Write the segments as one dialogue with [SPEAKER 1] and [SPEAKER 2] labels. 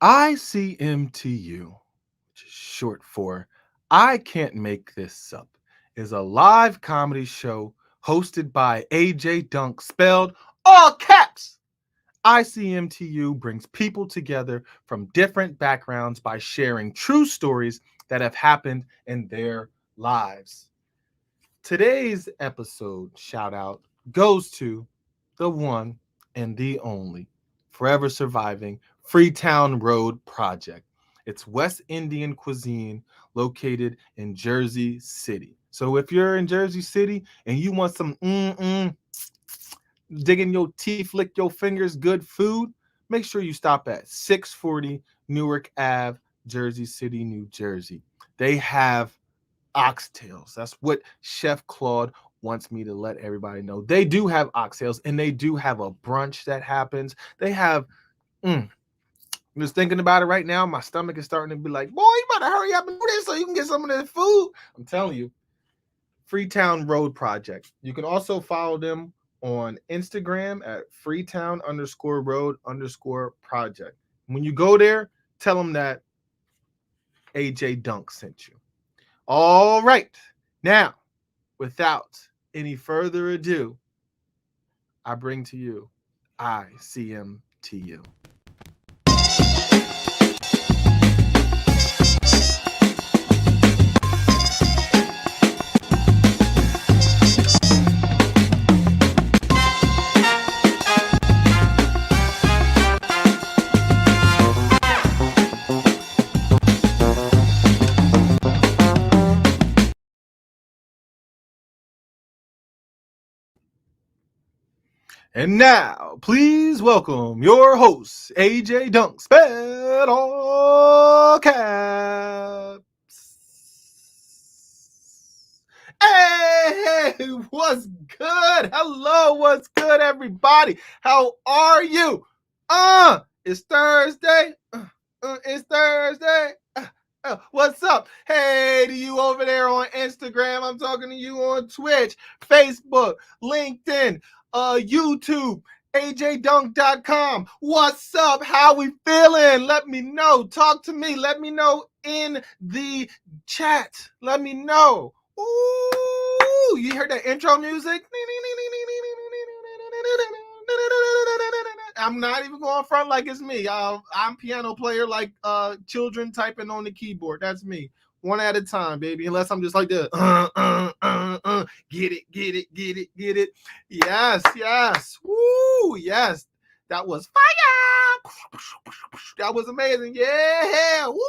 [SPEAKER 1] ICMTU, which is short for I Can't Make This Up, is a live comedy show hosted by AJ Dunk, spelled all caps. ICMTU brings people together from different backgrounds by sharing true stories that have happened in their lives. Today's episode shout out goes to the one and the only forever surviving Freetown Road Project. It's West Indian cuisine located in Jersey City. So if you're in Jersey City and you want some digging your teeth, lick your fingers, good food, make sure you stop at 640 Newark Ave, Jersey City, New Jersey. They have oxtails. That's what Chef Claude wants me to let everybody know. They do have oxtails and they do have a brunch that happens. They have, I'm just thinking about it right now. My stomach is starting to be like, boy, you better hurry up and do this so you can get some of that food. I'm telling you, Freetown Road Project. You can also follow them on Instagram at Freetown_road_project. When you go there, tell them that AJ Dunk sent you. All right. Now, without any further ado, I bring to you ICMTU. And now, please welcome your host, AJ Dunk, spelled all caps. Hey, what's good? Hello, what's good, everybody? How are you? It's Thursday. It's Thursday. What's up? Hey to you over there on Instagram. I'm talking to you on Twitch, Facebook, LinkedIn, YouTube, ajdunk.com. What's up? How we feeling? Let me know. Talk to me. Let me know in the chat. Let me know. Ooh, you heard that intro music? I'm not even going front like it's me. I'm piano player like children typing on the keyboard. That's me. One at a time, baby. Unless I'm just like this. Get it, get it, get it, get it. Yes, yes. Woo, yes. That was fire. That was amazing. Yeah. Woo.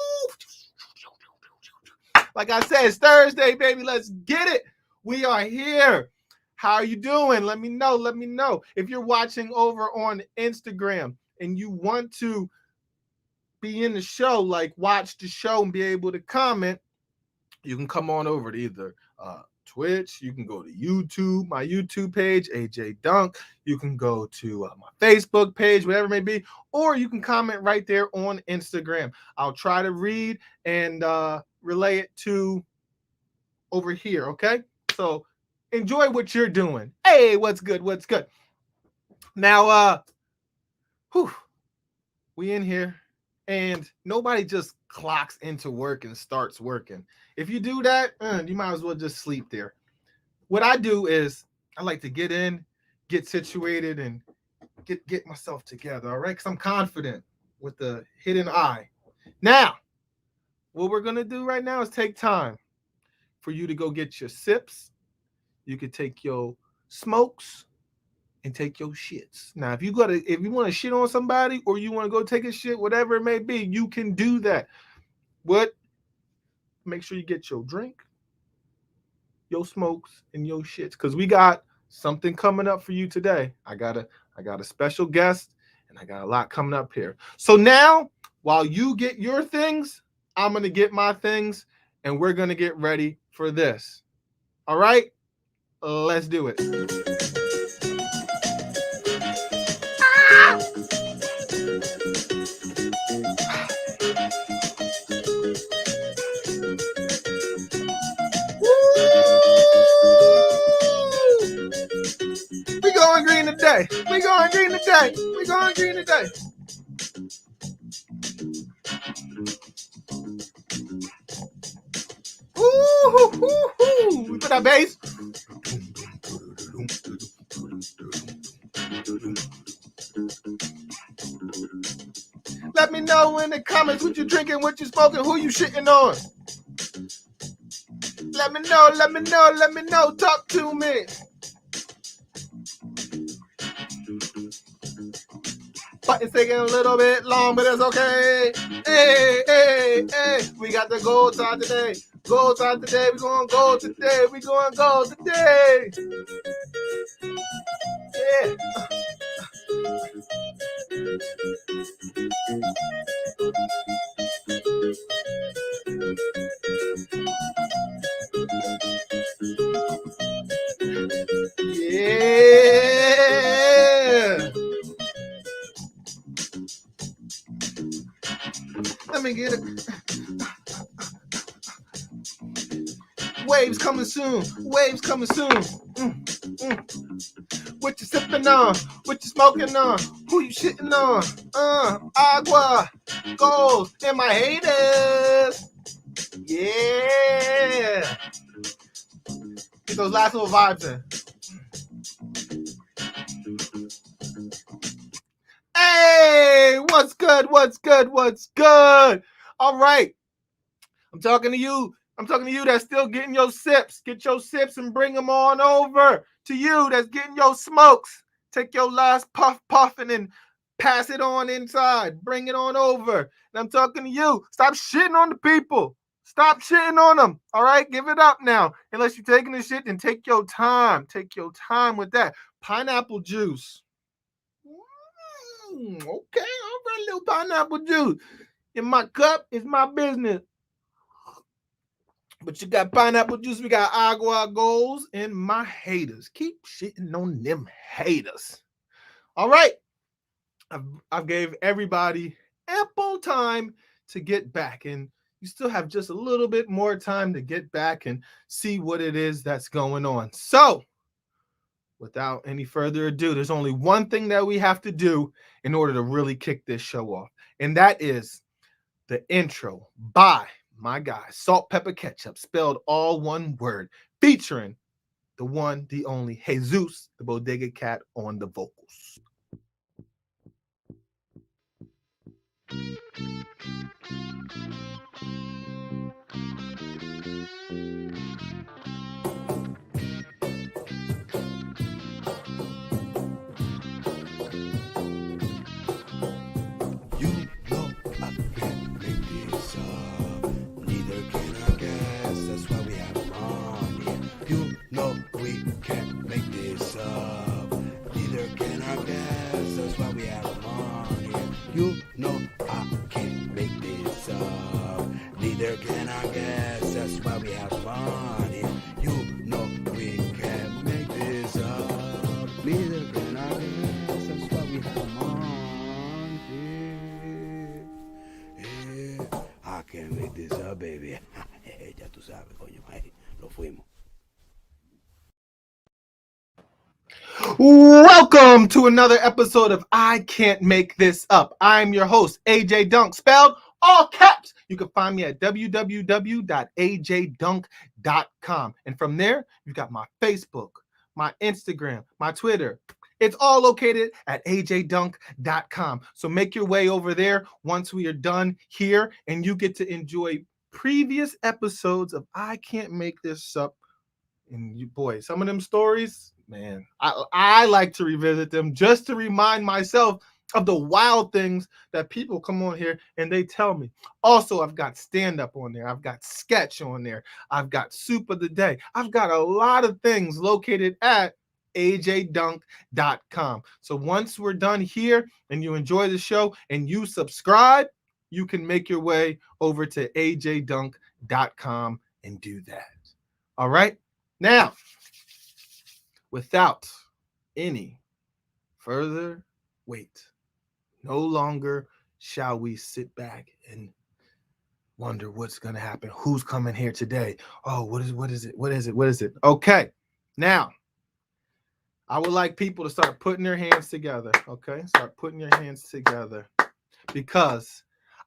[SPEAKER 1] Like I said, it's Thursday, baby. Let's get it. We are here. How are you doing? Let me know. Let me know. If you're watching over on Instagram and you want to be in the show, like watch the show and be able to comment, you can come on over to either Twitch. You can go to YouTube, my YouTube page, AJ Dunk. You can go to my Facebook page, whatever it may be, or you can comment right there on Instagram. I'll try to read and relay it to over here, okay? So enjoy what you're doing. Hey, what's good? What's good? Now, we in here, and nobody just clocks into work and starts working. If you do that, you might as well just sleep there. What I do is I like to get in, get situated, and get myself together, all right? Because I'm confident with the hidden eye. Now, what we're going to do right now is take time for you to go get your sips. You could take your smokes and take your shits. Now, if you want to shit on somebody or you want to go take a shit, whatever it may be, you can do that. But make sure you get your drink, your smokes, and your shits, because we got something coming up for you today. I got a special guest, and I got a lot coming up here. So now, while you get your things, I'm gonna get my things, and we're gonna get ready for this. All right, let's do it. We going green today. We going green today. We going green today. We put that bass. Let me know in the comments what you drinking, what you smoking, who you shitting on. Let me know. Talk to me. But it's taking a little bit long, but it's okay. Hey. We got the gold side today. Gold side today. We're going gold today. We're going gold today. Yeah. Yeah. Let me get it. Waves coming soon. What you sipping on? What you smoking on? Who you shitting on? Agua, gold, and my haters. Yeah. Get those last little vibes in. Hey, what's good? All right. I'm talking to you that's still getting your sips. Get your sips and bring them on over to you that's getting your smokes. Take your last puffing and pass it on inside. Bring it on over. And I'm talking to you. Stop shitting on the people. Stop shitting on them. All right? Give it up now. Unless you're taking the shit, then take your time. Take your time with that. Pineapple juice. Okay, all right, little pineapple juice. In my cup, it's my business. But you got pineapple juice, we got agua goals, and my haters. Keep shitting on them haters. All right. I've gave everybody ample time to get back, and you still have just a little bit more time to get back and see what it is that's going on. So, without any further ado, there's only one thing that we have to do in order to really kick this show off, and that is the intro by my guy, Salt Pepper Ketchup, spelled all one word, featuring the one, the only Jesus, the Bodega Cat, on the vocals.
[SPEAKER 2] You know I can't make this up. Neither can I guess. That's why we have fun here. You know we can't make this up. Neither can I guess. That's why we have fun here. Yeah. I can't make this up, baby. Ya tú sabes, coño. Ahí lo fuimos.
[SPEAKER 1] Welcome to another episode of I Can't Make This Up. I'm your host, AJ Dunk, spelled all caps. You can find me at www.ajdunk.com. And from there, you've got my Facebook, my Instagram, my Twitter. It's all located at ajdunk.com. So make your way over there once we are done here, and you get to enjoy previous episodes of I Can't Make This Up. And you, boy, some of them stories, man, I like to revisit them just to remind myself of the wild things that people come on here and they tell me. Also, I've got stand-up on there. I've got sketch on there. I've got soup of the day. I've got a lot of things located at ajdunk.com. So once we're done here and you enjoy the show and you subscribe, you can make your way over to ajdunk.com and do that. All right? Now, without any further wait, no longer shall we sit back and wonder what's going to happen. Who's coming here today? Oh, what is it? Okay, now, I would like people to start putting their hands together, okay? Start putting your hands together, because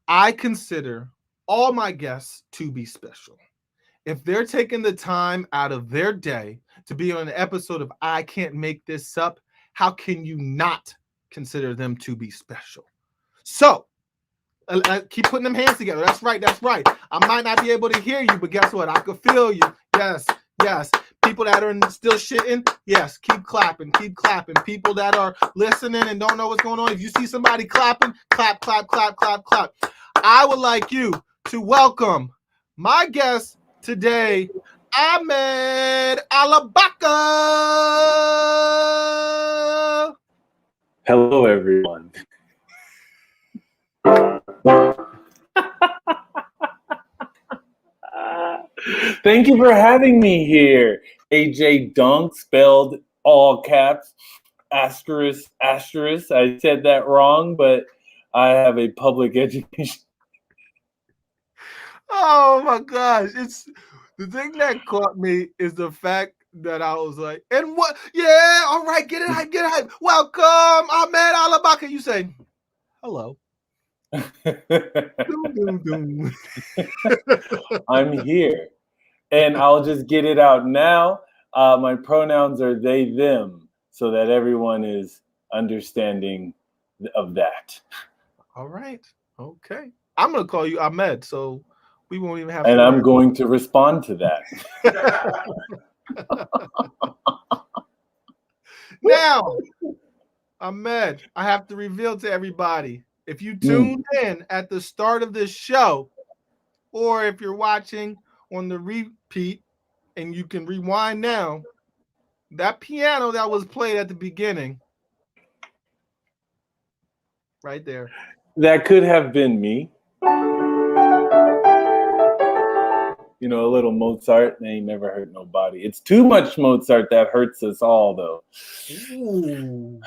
[SPEAKER 1] I consider all my guests to be special. if they're taking the time out of their day to be on an episode of I Can't Make This Up, how can you not consider them to be special? So, keep putting them hands together. That's right. That's right. I might not be able to hear you, but guess what? I can feel you. Yes. Yes. People that are still shitting, yes, keep clapping. Keep clapping. People that are listening and don't know what's going on, if you see somebody clapping, clap, clap, clap, clap, clap. I would like you to welcome my guest today, Ahmed Alabaka.
[SPEAKER 3] Hello, everyone. Thank you for having me here. AJ Dunk, spelled all caps, asterisk, asterisk. I said that wrong, but I have a public education.
[SPEAKER 1] Oh my gosh. It's the thing that caught me is the fact that I was like, and what? Yeah, all right, get it hype, get it hype. Welcome, Ahmed Alabaka. You say, hello. Doom, doom, doom.
[SPEAKER 3] I'm here. And I'll just get it out now. My pronouns are they, them, so that everyone is understanding of that.
[SPEAKER 1] All right. Okay. I'm going to call you Ahmed, so we won't even have
[SPEAKER 3] And
[SPEAKER 1] to
[SPEAKER 3] I'm
[SPEAKER 1] worry.
[SPEAKER 3] going to respond to that.
[SPEAKER 1] Now, Ahmed, I have to reveal to everybody, if you tuned in at the start of this show, or if you're watching on the repeat and you can rewind now, that piano that was played at the beginning, right there.
[SPEAKER 3] That could have been me. You know, a little Mozart, they ain't never hurt nobody. It's too much Mozart that hurts us all, though.
[SPEAKER 1] Ooh.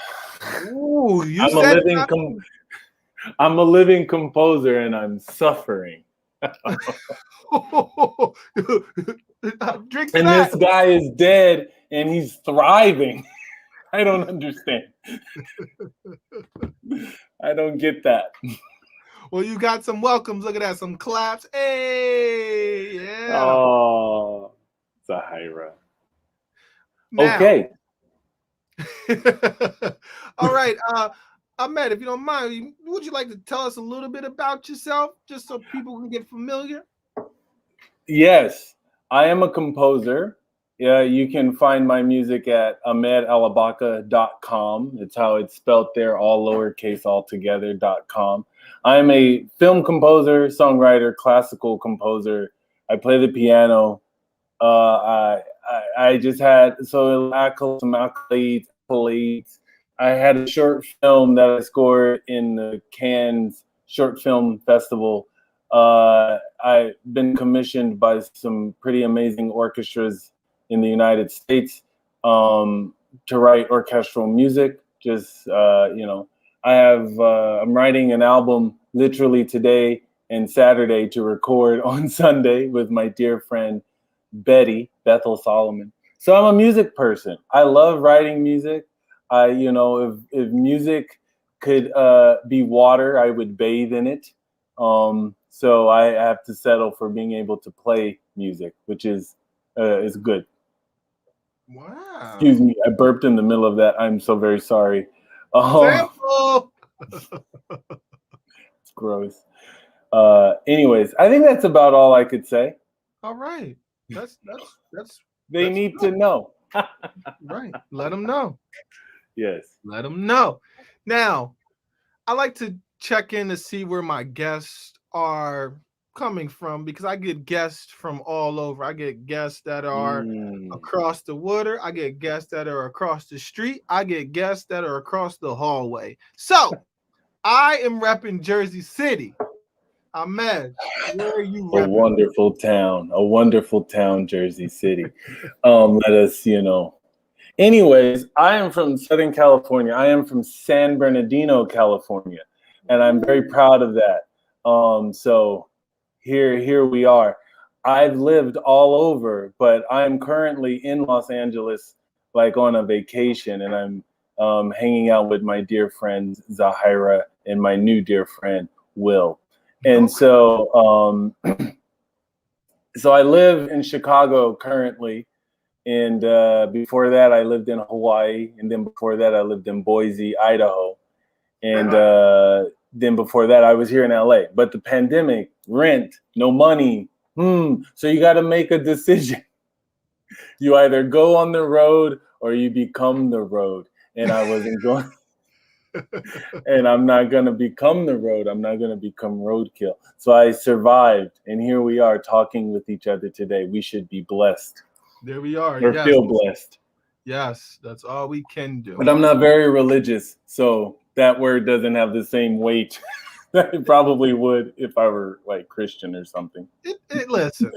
[SPEAKER 1] Ooh, you
[SPEAKER 3] I'm
[SPEAKER 1] said
[SPEAKER 3] I'm a living composer, and I'm suffering.
[SPEAKER 1] Drink
[SPEAKER 3] And
[SPEAKER 1] that.
[SPEAKER 3] this guy is dead, and he's thriving. I don't understand. I don't get that.
[SPEAKER 1] Well, you got some welcomes. Look at that, some claps. Hey, yeah.
[SPEAKER 3] Oh, Zahira.
[SPEAKER 1] Now,
[SPEAKER 3] Okay.
[SPEAKER 1] all right. Ahmed, if you don't mind, would you like to tell us a little bit about yourself, just so people can get familiar?
[SPEAKER 3] Yes, I am a composer. Yeah, you can find my music at ahmedalabaka.com. It's how it's spelled there, all lowercase, all together.com. I'm a film composer, songwriter, classical composer. I play the piano. I just had some accolades. I had a short film that I scored in the Cannes Short Film Festival. I've been commissioned by some pretty amazing orchestras in the United States to write orchestral music. Just I'm writing an album literally today and Saturday to record on Sunday with my dear friend Bethel Solomon. So I'm a music person. I love writing music. If music could be water, I would bathe in it. So I have to settle for being able to play music, which is good.
[SPEAKER 1] Wow.
[SPEAKER 3] Excuse me, I burped in the middle of that. I'm so very sorry.
[SPEAKER 1] Sample.
[SPEAKER 3] It's gross. Anyways, I think that's about all I could say.
[SPEAKER 1] All right. That's
[SPEAKER 3] They need to know.
[SPEAKER 1] Right. Let them know.
[SPEAKER 3] Yes.
[SPEAKER 1] Let them know. Now, I like to check in to see where my guests are coming from, because I get guests from all over. I get guests that are across the water. I get guests that are across the street. I get guests that are across the hallway. So I am repping Jersey City. Ahmed, where are you repping?
[SPEAKER 3] A wonderful town, Jersey City. Let us, Anyways, I am from Southern California. I am from San Bernardino, California, and I'm very proud of that. So here we are. I've lived all over, but I'm currently in Los Angeles, like on a vacation, and I'm hanging out with my dear friend Zahira and my new dear friend Will. And so So I live in Chicago currently. And before that, I lived in Hawaii. And then before that, I lived in Boise, Idaho. And then before that, I was here in LA. But the pandemic, rent, no money. So you got to make a decision. You either go on the road or you become the road. And I wasn't going. And I'm not going to become the road. I'm not going to become roadkill. So I survived. And here we are talking with each other today. We should be blessed.
[SPEAKER 1] There we are.
[SPEAKER 3] Or
[SPEAKER 1] yes.
[SPEAKER 3] feel blessed.
[SPEAKER 1] Yes, that's all we can do.
[SPEAKER 3] But I'm not very religious. So that word doesn't have the same weight that it probably would if I were like Christian or something.
[SPEAKER 1] Listen.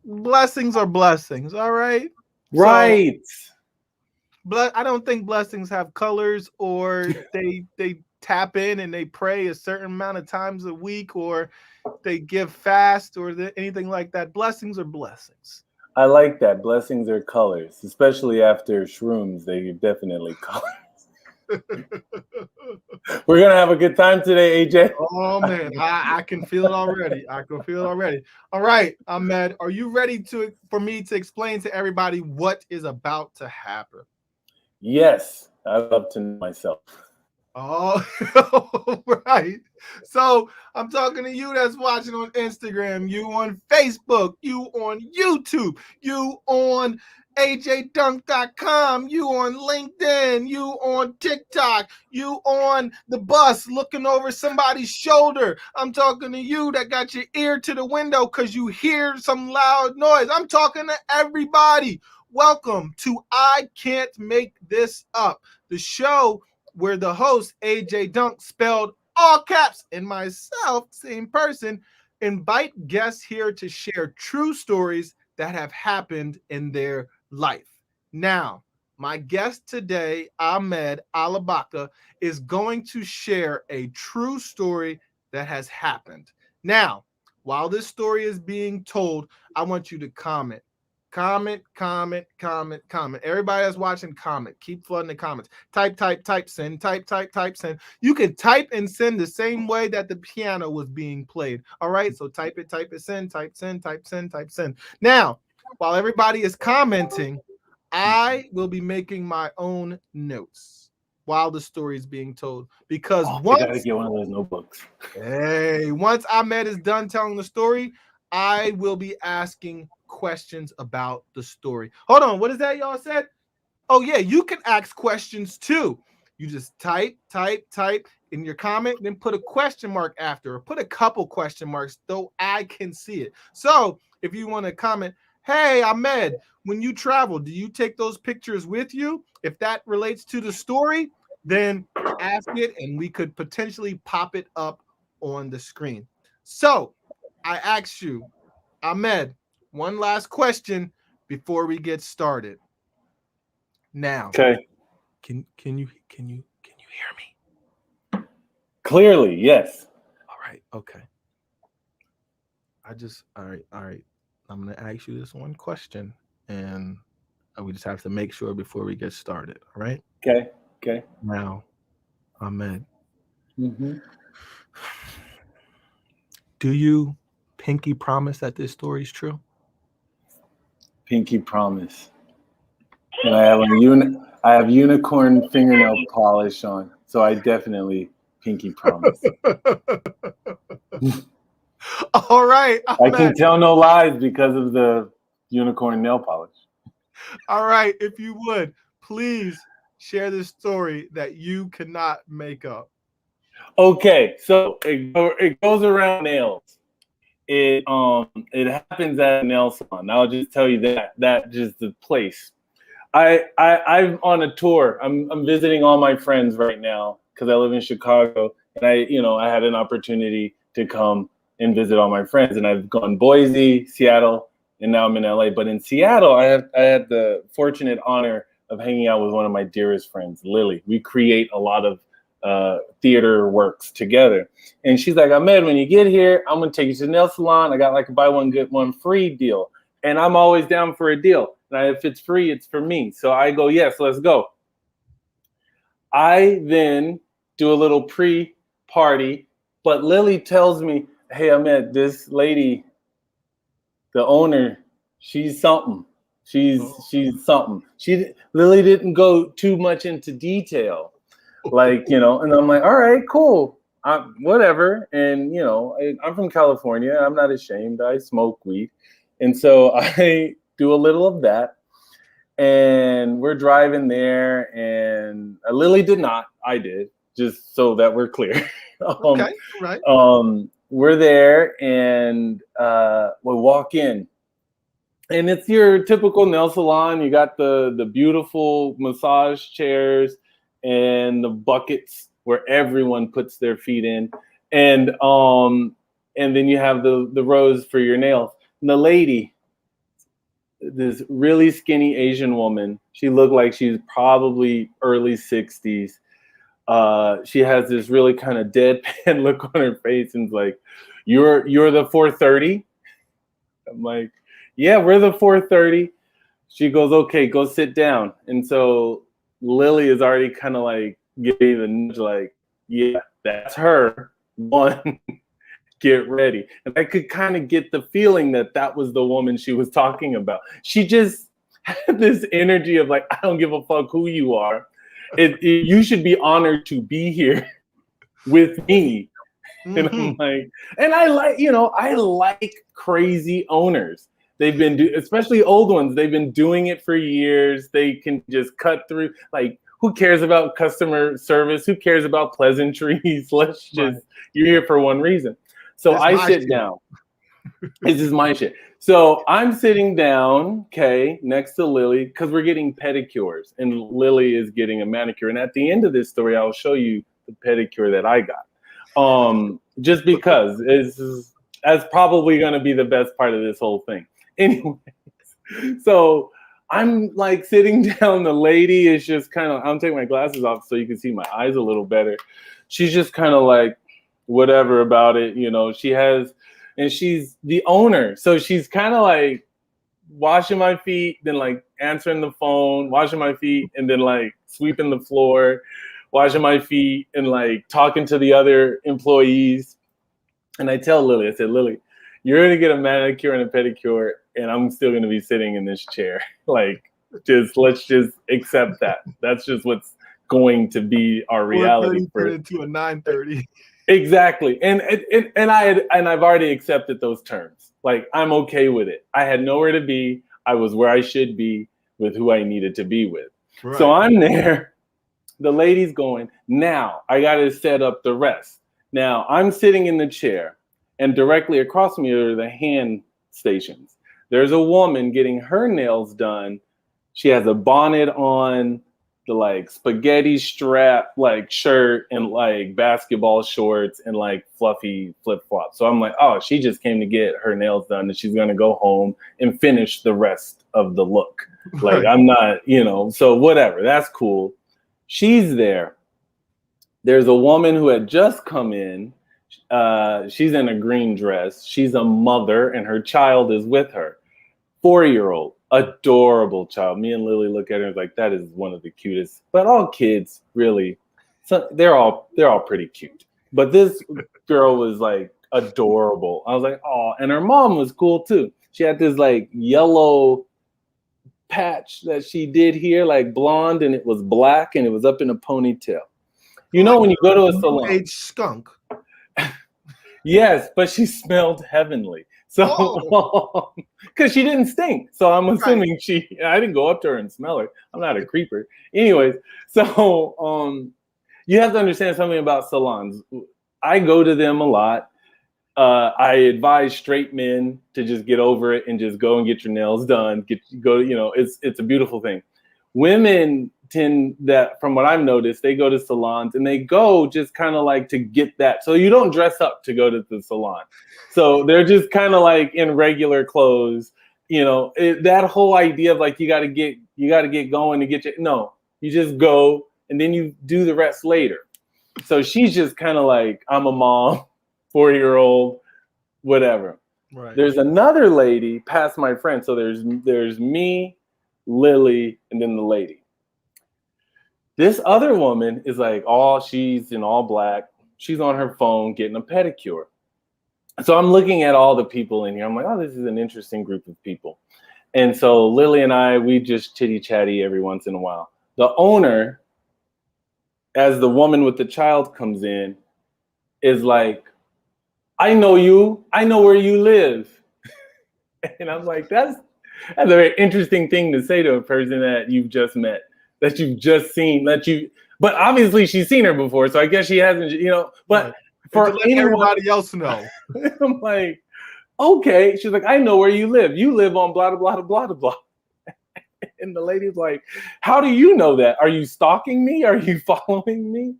[SPEAKER 1] Blessings are blessings. All right.
[SPEAKER 3] Right.
[SPEAKER 1] So, I don't think blessings have colors, or they tap in and they pray a certain amount of times a week, or they give fast, or anything like that. Blessings are blessings.
[SPEAKER 3] I like that. Blessings are colors, especially after shrooms. They definitely colors. We're gonna have a good time today, AJ.
[SPEAKER 1] Oh man, I can feel it already. All right, Ahmed, are you ready for me to explain to everybody what is about to happen?
[SPEAKER 3] Yes, I love to know myself.
[SPEAKER 1] Oh, right. So I'm talking to you that's watching on Instagram, you on Facebook, you on YouTube, you on ajdunk.com, you on LinkedIn, you on TikTok, you on the bus looking over somebody's shoulder. I'm talking to you that got your ear to the window because you hear some loud noise. I'm talking to everybody. Welcome to I Can't Make This Up, the show where the host, AJ Dunk, spelled all caps, and myself, same person, invite guests here to share true stories that have happened in their life. Now, my guest today, Ahmed Alabaka, is going to share a true story that has happened. Now, while this story is being told, I want you to comment. Comment. Everybody that's watching, comment. Keep flooding the comments. Type, send. Type, send. You can type and send the same way that the piano was being played. All right. So type it, send. Type, send. Now, while everybody is commenting, I will be making my own notes while the story is being told. Because
[SPEAKER 3] I gotta get one of those notebooks.
[SPEAKER 1] Once Ahmed is done telling the story, I will be asking questions about the story. Hold on, what is that y'all said? Oh yeah, you can ask questions too. You just type in your comment, then put a question mark after, or put a couple question marks so I can see it. So if you want to comment, hey Ahmed, when you travel, do you take those pictures with you? If that relates to the story, then ask it and we could potentially pop it up on the screen. So I ask you, Ahmed, one last question before we get started. Now,
[SPEAKER 3] okay.
[SPEAKER 1] Can you hear me?
[SPEAKER 3] Clearly, yes.
[SPEAKER 1] All right, okay. All right. I'm gonna ask you this one question, and we just have to make sure before we get started. All right.
[SPEAKER 3] Okay.
[SPEAKER 1] Now, Ahmed,
[SPEAKER 3] Mm-hmm.
[SPEAKER 1] do you pinky promise that this story is true?
[SPEAKER 3] Pinky promise. And I have unicorn fingernail polish on, so I definitely pinky promise.
[SPEAKER 1] All right,
[SPEAKER 3] I can tell no lies because of the unicorn nail polish.
[SPEAKER 1] All right, if you would, please share this story that you cannot make up.
[SPEAKER 3] Okay, so it goes around nails. It happens at a nail salon. I'll just tell you that just the place. I'm on a tour. I'm visiting all my friends right now because I live in Chicago, and I had an opportunity to come and visit all my friends, and I've gone Boise, Seattle, and now I'm in LA. But in Seattle, I had the fortunate honor of hanging out with one of my dearest friends, Lily. We create a lot of theater works together, and she's like, Ahmed, when you get here, I'm gonna take you to the nail salon. I got like a buy one get one free deal, and I'm always down for a deal. And if it's free, it's for me. So I go, yes, let's go. I then do a little pre-party, but Lily tells me, hey, Ahmed, this lady the owner, she's something.
[SPEAKER 1] Oh.
[SPEAKER 3] She's something. Lily didn't go too much into detail, like, you know. And I'm like, all right, cool, whatever. And you know, I'm from California. I'm not ashamed. I smoke weed, and so I do a little of that. And we're driving there, and Lily did not. I did, just so that we're clear.
[SPEAKER 1] Okay, right.
[SPEAKER 3] We're there, and we walk in, and it's your typical nail salon. You got the beautiful massage chairs and the buckets where everyone puts their feet in, and then you have the rows for your nails. And the lady, this really skinny Asian woman, she looked like she's probably early 60s. She has this really kind of deadpan look on her face, and like, you're the 430. I'm like, yeah, we're the 430. She goes, okay, go sit down. And so Lily is already kind of like giving the nudge, like, yeah, that's her. One, get ready. And I could kind of get the feeling that that was the woman she was talking about. She just had this energy of like, I don't give a fuck who you are. You should be honored to be here with me. And I'm like, and I like crazy owners. They've been, especially old ones, they've been doing it for years. They can just cut through. Like, who cares about customer service? Who cares about pleasantries? Let's just, you're here for one reason. So I sit down. This is my shit. So I'm sitting down, okay, next to Lily, because we're getting pedicures, and Lily is getting a manicure. And at the end of this story, I'll show you the pedicure that I got. Just because that's probably going to be the best part of this whole thing. Anyways, so I'm like sitting down. The lady is just kind of, I'm taking my glasses off so you can see my eyes a little better. She's just kind of like, whatever about it, you know. And she's the owner, so she's kind of like washing my feet, then like answering the phone, washing my feet, and then like sweeping the floor, washing my feet, and like talking to the other employees. And I tell Lily, I said, Lily, you're gonna get a manicure and a pedicure, and I'm still gonna be sitting in this chair. Like, let's just accept that. That's just what's going to be our reality.
[SPEAKER 1] Turn into a 9:30.
[SPEAKER 3] Exactly. And I've already accepted those terms. Like, I'm okay with it. I had nowhere to be. I was where I should be with who I needed to be with. Right. So I'm there. The lady's going, now I got to set up the rest. Now I'm sitting in the chair, and directly across me are the hand stations. There's a woman getting her nails done. She has a bonnet on, the like spaghetti strap like shirt, and like basketball shorts, and like fluffy flip-flops. So I'm like, oh, she just came to get her nails done, and she's gonna go home and finish the rest of the look. Like, I'm not, you know, so whatever, that's cool. She's there. There's a woman who had just come in. She's in a green dress. She's a mother, and her child is with her. 4-year-old. Adorable child. Me and Lily look at her like, that is one of the cutest. But all kids, really, so they're all pretty cute. But this girl was like adorable. I was like, oh, and her mom was cool too. She had this like yellow patch that she did here, like blonde, and it was black, and it was up in a ponytail. You know, when you go to a salon,
[SPEAKER 1] age skunk.
[SPEAKER 3] Yes, but she smelled heavenly. So, because she didn't stink. So I'm assuming I didn't go up to her and smell her. I'm not a creeper. Anyways, so you have to understand something about salons. I go to them a lot. I advise straight men to just get over it and just go and get your nails done. It's a beautiful thing. Women tend that, from what I've noticed, they go to salons and they go just kind of like to get that. So you don't dress up to go to the salon. So they're just kind of like in regular clothes, you know, that whole idea of like, you got to get going to get you just go and then you do the rest later. So she's just kind of like, I'm a mom, 4-year-old, whatever. Right. There's another lady past my friend. So there's me, Lily, and then the lady. This other woman is like, she's in all black. She's on her phone getting a pedicure. So I'm looking at all the people in here. I'm like, oh, this is an interesting group of people. And so Lily and I, we just chitty chatty every once in a while. The owner, as the woman with the child comes in, is like, I know you. I know where you live. And I'm like, that's a very interesting thing to say to a person that you've just met, that you've just seen, but obviously she's seen her before. So I guess she hasn't, but
[SPEAKER 1] Right.
[SPEAKER 3] for
[SPEAKER 1] to let
[SPEAKER 3] anyone,
[SPEAKER 1] everybody else know.
[SPEAKER 3] I'm like, okay. She's like, I know where you live. You live on blah, blah, blah, blah, blah. And the lady's like, how do you know that? Are you stalking me? Are you following me?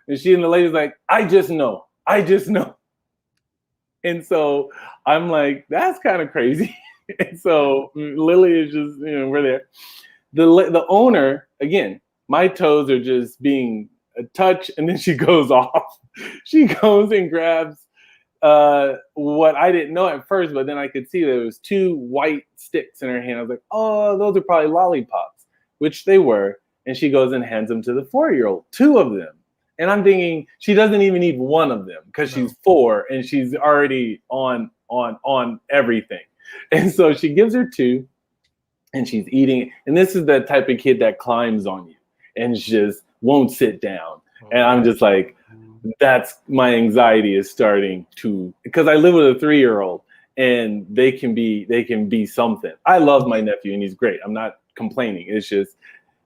[SPEAKER 3] And the lady's like, I just know. I just know. And so I'm like, that's kind of crazy. And so Lily is just, we're there. The owner, again, my toes are just being a touch, and then she goes off. She goes and grabs what I didn't know at first, but then I could see there was 2 white sticks in her hand. I was like, oh, those are probably lollipops, which they were. And she goes and hands them to the 4-year-old, 2 of them. And I'm thinking she doesn't even need 1 of them because she's 4 and she's already on everything. And so she gives her 2 and she's eating. And this is the type of kid that climbs on you and just won't sit down. And I'm just like, that's my anxiety is starting to, because I live with a 3-year-old and they can be something. I love my nephew and he's great. I'm not complaining. It's just,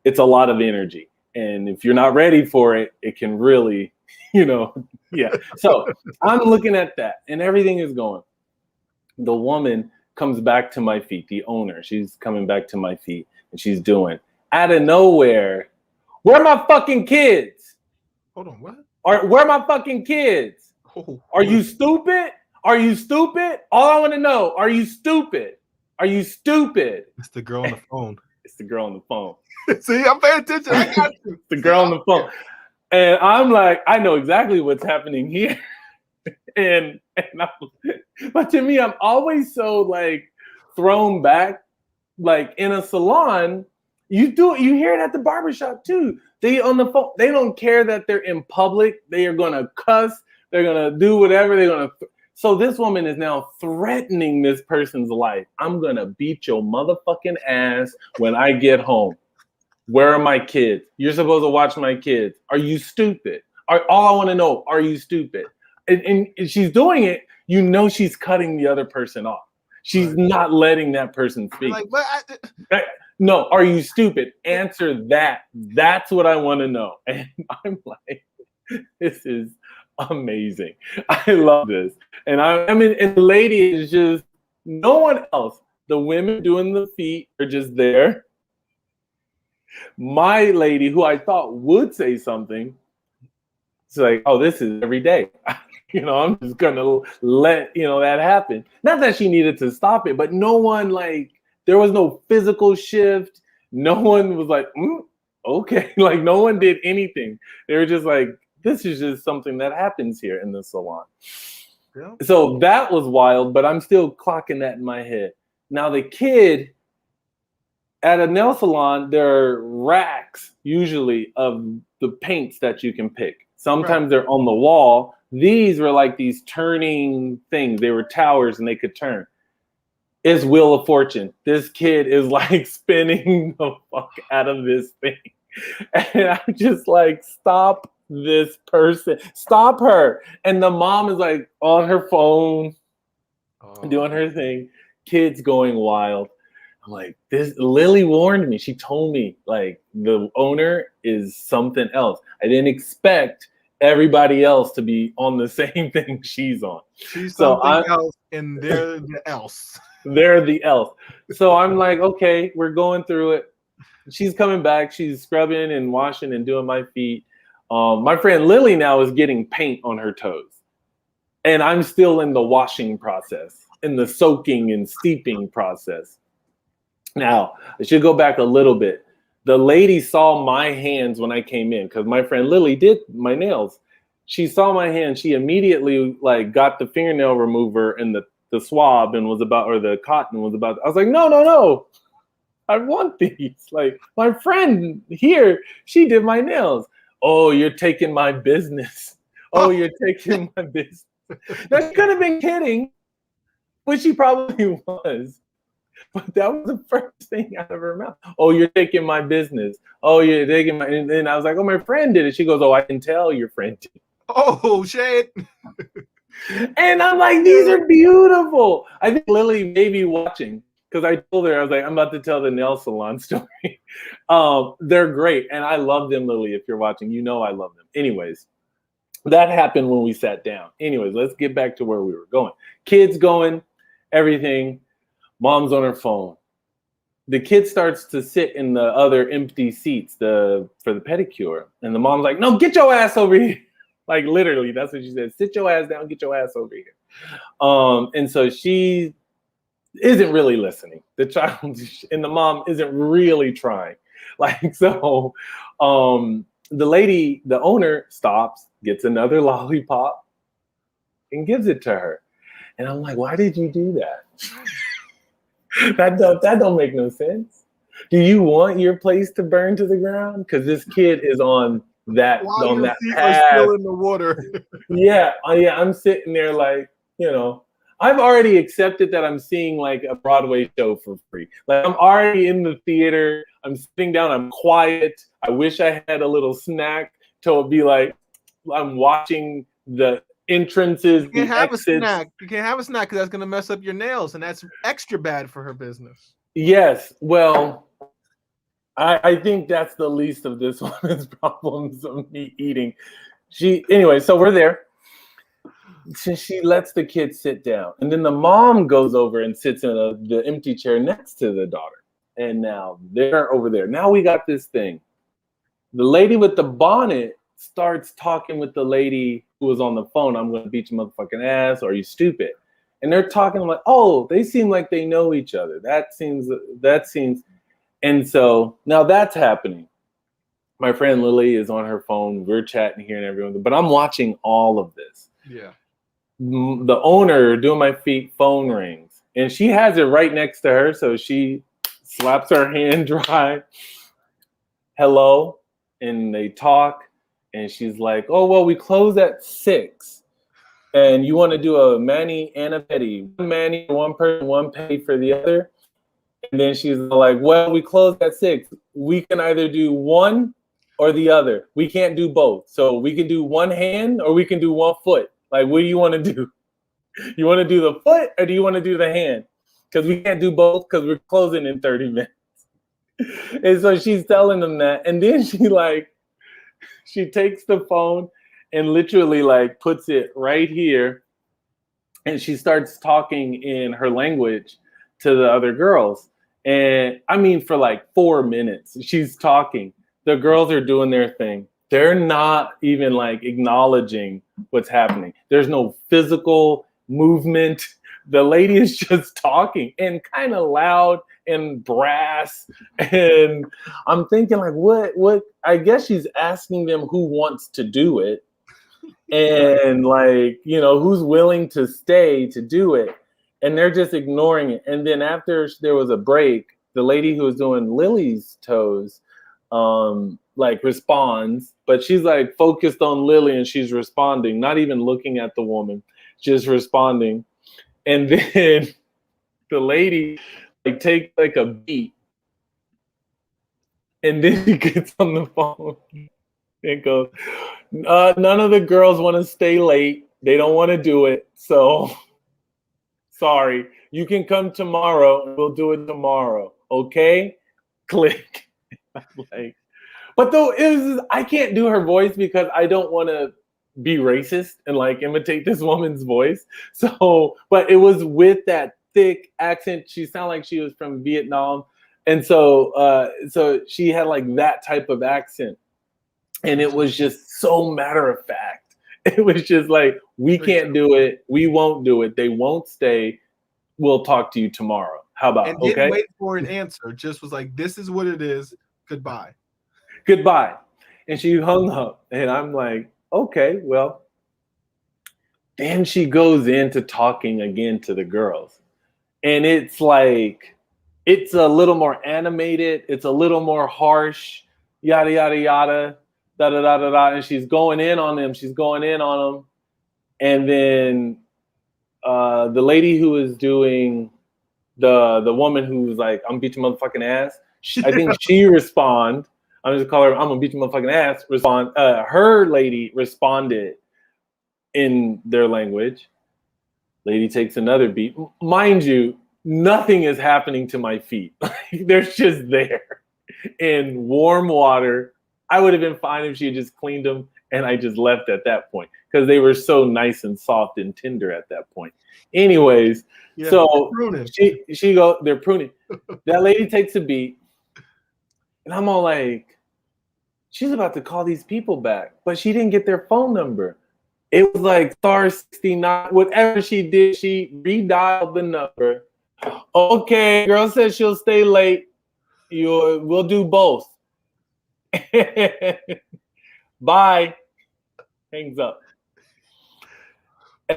[SPEAKER 3] it's a lot of energy. And if you're not ready for it, it can really, yeah. So I'm looking at that and everything is going. The woman comes back to my feet, the owner, she's coming back to my feet and she's doing, out of nowhere, where are my fucking kids?
[SPEAKER 1] Hold on, what?
[SPEAKER 3] Where are my fucking kids?
[SPEAKER 1] Oh,
[SPEAKER 3] are you stupid? Are you stupid? All I want to know, are you stupid? Are you stupid?
[SPEAKER 1] It's the girl on the phone.
[SPEAKER 3] It's the girl on the phone.
[SPEAKER 1] See, I'm paying attention. I got you.
[SPEAKER 3] The girl on the phone. And I'm like, I know exactly what's happening here. But to me, I'm always so like thrown back. Like in a salon, you hear it at the barbershop too. They on the phone, they don't care that they're in public. They are gonna cuss, they're gonna do whatever, so this woman is now threatening this person's life. I'm gonna beat your motherfucking ass when I get home. Where are my kids? You're supposed to watch my kids. Are you stupid? All I want to know, are you stupid? And she's doing it, she's cutting the other person off. She's not letting that person speak.
[SPEAKER 1] Like, but
[SPEAKER 3] no, are you stupid? Answer that. That's what I want to know. And I'm like, this is amazing. I love this. And and the lady is just, no one else. The women doing the feet are just there. My lady, who I thought would say something, it's like, oh, this is every day. I'm just gonna let that happen. Not that she needed to stop it, but no one there was no physical shift. No one was like, okay, like no one did anything. They were just like, this is just something that happens here in the salon. Yeah. So that was wild, but I'm still clocking that in my head. Now the kid at a nail salon, there are racks usually of the paints that you can pick. Sometimes they're on the wall. These were like these turning things. They were towers and they could turn. It's Wheel of Fortune. This kid is like spinning the fuck out of this thing. And I'm just like, stop this person. Stop her. And the mom is like on her phone, doing her thing. Kids going wild. I'm like, Lily warned me. She told me like the owner is something else. I didn't expect everybody else to be on the same thing she's on.
[SPEAKER 1] She's something else and they're the else.
[SPEAKER 3] They're the else. So I'm like, okay, we're going through it. She's coming back. She's scrubbing and washing and doing my feet. My friend Lily now is getting paint on her toes. And I'm still in the washing process, in the soaking and steeping process. Now, I should go back a little bit. The lady saw my hands when I came in because my friend Lily did my nails. She saw my hands. She immediately got the fingernail remover and the swab and the cotton was about. I was like, no. I want these. Like my friend here, she did my nails. Oh, you're taking my business. Oh, you're taking my business. Now, she could have been kidding, which she probably was. But that was the first thing out of her mouth. Oh, you're taking my business. Oh, you're taking my. And then I was like, oh, my friend did it. She goes, oh, I can tell your friend did it.
[SPEAKER 1] Oh, shit.
[SPEAKER 3] And I'm like, these are beautiful. I think Lily may be watching because I told her, I was like, I'm about to tell the nail salon story. They're great. And I love them, Lily. If you're watching, you know I love them. Anyways, that happened when we sat down. Anyways, let's get back to where we were going. Kids going, everything. Mom's on her phone. The kid starts to sit in the other empty seats for the pedicure. And the mom's like, no, get your ass over here. Like literally, that's what she said. Sit your ass down, get your ass over here. And so she isn't really listening. The child and the mom isn't really trying. Like, so the lady, the owner stops, gets another lollipop and gives it to her. And I'm like, why did you do that? That don't make no sense. Do you want your place to burn to the ground? Because this kid is on that path.
[SPEAKER 1] Still in the water.
[SPEAKER 3] Yeah, I'm sitting there like, I've already accepted that I'm seeing like a Broadway show for free. Like I'm already in the theater. I'm sitting down. I'm quiet. I wish I had a little snack to be like, I'm watching the entrances.
[SPEAKER 1] You can't have a snack. You can't have a snack because that's going to mess up your nails, and that's extra bad for her business.
[SPEAKER 3] Yes. Well, I think that's the least of this woman's problems of me eating. Anyway, so we're there. She lets the kid sit down. And then the mom goes over and sits in the empty chair next to the daughter. And now they're over there. Now we got this thing. The lady with the bonnet starts talking with the lady who was on the phone. I'm going to beat your motherfucking ass, or are you stupid? And they're talking like, oh, they seem like they know each other. That seems. And so now that's happening. My friend Lily is on her phone. We're chatting here and everyone, but I'm watching all of this.
[SPEAKER 1] Yeah.
[SPEAKER 3] The owner doing my feet, phone rings, and she has it right next to her. So she slaps her hand dry. Hello. And they talk, and she's like, oh, well, we close at 6. And you want to do a mani and a pedi. One mani, one person, one pedi for the other. And then she's like, well, we close at 6. We can either do one or the other. We can't do both. So we can do one hand or we can do one foot. Like, what do you want to do? You want to do the foot or do you want to do the hand? Because we can't do both because we're closing in 30 minutes. And so she's telling them that. And then she takes the phone and literally like puts it right here. And she starts talking in her language to the other girls. And I mean, for like 4 minutes, she's talking. The girls are doing their thing. They're not even like acknowledging what's happening. There's no physical movement. The lady is just talking and kind of loud and brass. And I'm thinking like, what? I guess she's asking them who wants to do it. And like, who's willing to stay to do it. And they're just ignoring it. And then after there was a break, the lady who was doing Lily's toes, like responds, but she's like focused on Lily and she's responding, not even looking at the woman, just responding. And then the lady like takes like a beat, and then she gets on the phone and goes, none of the girls want to stay late. They don't want to do it. So sorry, you can come tomorrow and we'll do it tomorrow. Okay? Click. Like, but though I can't do her voice because I don't want to be racist and like imitate this woman's voice. So, but it was with that thick accent. She sounded like she was from Vietnam. And so, so she had like that type of accent. And it was just so matter of fact. It was just like, we can't do it. We won't do it. They won't stay. We'll talk to you tomorrow. How about,
[SPEAKER 1] and didn't wait for an answer. Just was like, this is what it is. Goodbye.
[SPEAKER 3] Goodbye. And she hung up. And I'm like, okay, well. Then she goes into talking again to the girls. And it's like, it's a little more animated. It's a little more harsh. Yada, yada, yada. Da, da, da, da, da. And she's going in on them. She's going in on them. And then the lady who was doing the woman who was like, I'm gonna beat your motherfucking ass. I think she respond. I'm just call her, I'm gonna beat your motherfucking ass. Respond. Her lady responded in their language. Lady takes another beat. Mind you, nothing is happening to my feet. They're just there in warm water. I would have been fine if she had just cleaned them and I just left at that point because they were so nice and soft and tender at that point. Anyways,
[SPEAKER 1] Yeah,
[SPEAKER 3] so
[SPEAKER 1] pruning.
[SPEAKER 3] they're pruning. That lady takes a beat, and I'm all like, she's about to call these people back, but she didn't get their phone number. It was like *69. Whatever she did, she redialed the number. Okay, girl says she'll stay late. We'll do both. Bye. Hangs up.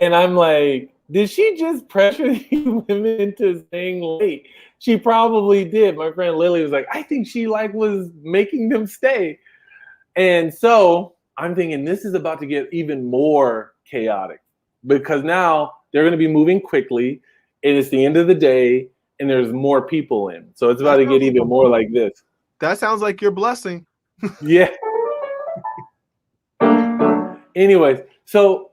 [SPEAKER 3] And I'm like, did she just pressure these women into staying late? She probably did. My friend Lily was like, I think she was making them stay. And so I'm thinking this is about to get even more chaotic because now they're going to be moving quickly and it's the end of the day and there's more people in. So it's about to get even more like this.
[SPEAKER 1] That sounds like your blessing.
[SPEAKER 3] Yeah. Anyways, so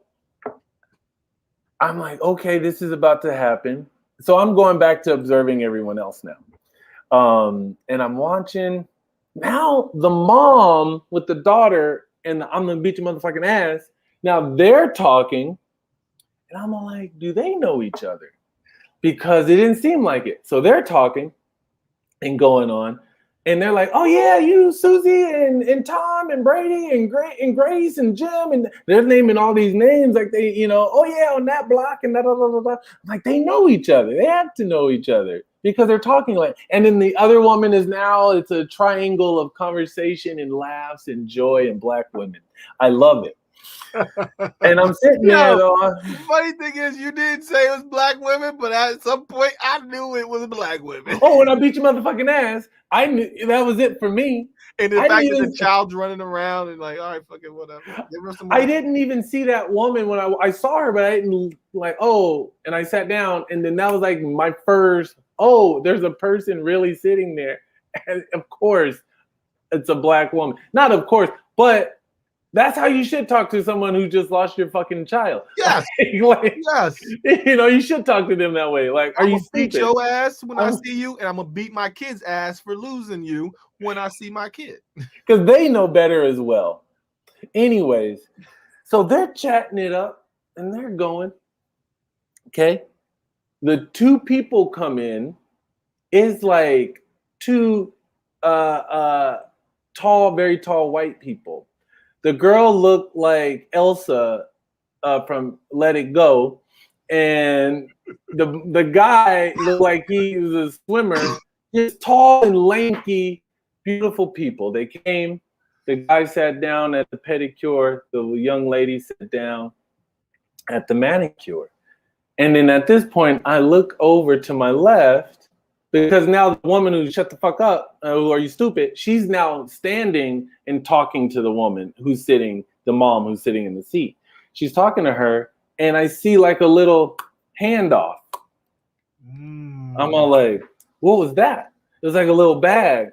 [SPEAKER 3] I'm like, okay, this is about to happen. So I'm going back to observing everyone else now. And I'm watching. Now the mom with the daughter and I'm gonna beat your motherfucking ass. Now they're talking, and I'm like, do they know each other? Because it didn't seem like it. So they're talking and going on, and they're like, oh yeah, you Susie and Tom and Brady and Grace and Jim, and they're naming all these names like they, oh yeah, on that block and blah blah blah blah. I'm like, they know each other. They have to know each other. Because they're talking like, and then the other woman it's a triangle of conversation and laughs and joy and Black women. I love it. And I'm sitting there though.
[SPEAKER 1] The funny thing is, you didn't say it was Black women, but at some point I knew it was Black women.
[SPEAKER 3] Oh, when I beat your motherfucking ass, I knew that was it for me.
[SPEAKER 1] And the fact that the child's running around and like, all right, fucking whatever.
[SPEAKER 3] I didn't even see that woman when I saw her, but I didn't and I sat down, and then that was like my first. Oh, there's a person really sitting there. And of course, it's a Black woman. Not of course, but that's how you should talk to someone who just lost your fucking child.
[SPEAKER 1] Yes.
[SPEAKER 3] Yes. You should talk to them that way. Like, are you stupid?
[SPEAKER 1] Beat your ass when I see you, and I'm gonna beat my kid's ass for losing you when I see my kid.
[SPEAKER 3] Because they know better as well. Anyways, so they're chatting it up and they're going. Okay. The two people come in is like two tall, very tall white people. The girl looked like Elsa from Let It Go, and the guy looked like he was a swimmer. Just tall and lanky, beautiful people. They came. The guy sat down at the pedicure. The young lady sat down at the manicure. And then at this point, I look over to my left because now the woman who shut the fuck up, who are you stupid? She's now standing and talking to the woman who's sitting, the mom who's sitting in the seat. She's talking to her, and I see like a little handoff. I'm all like, what was that? It was like a little bag.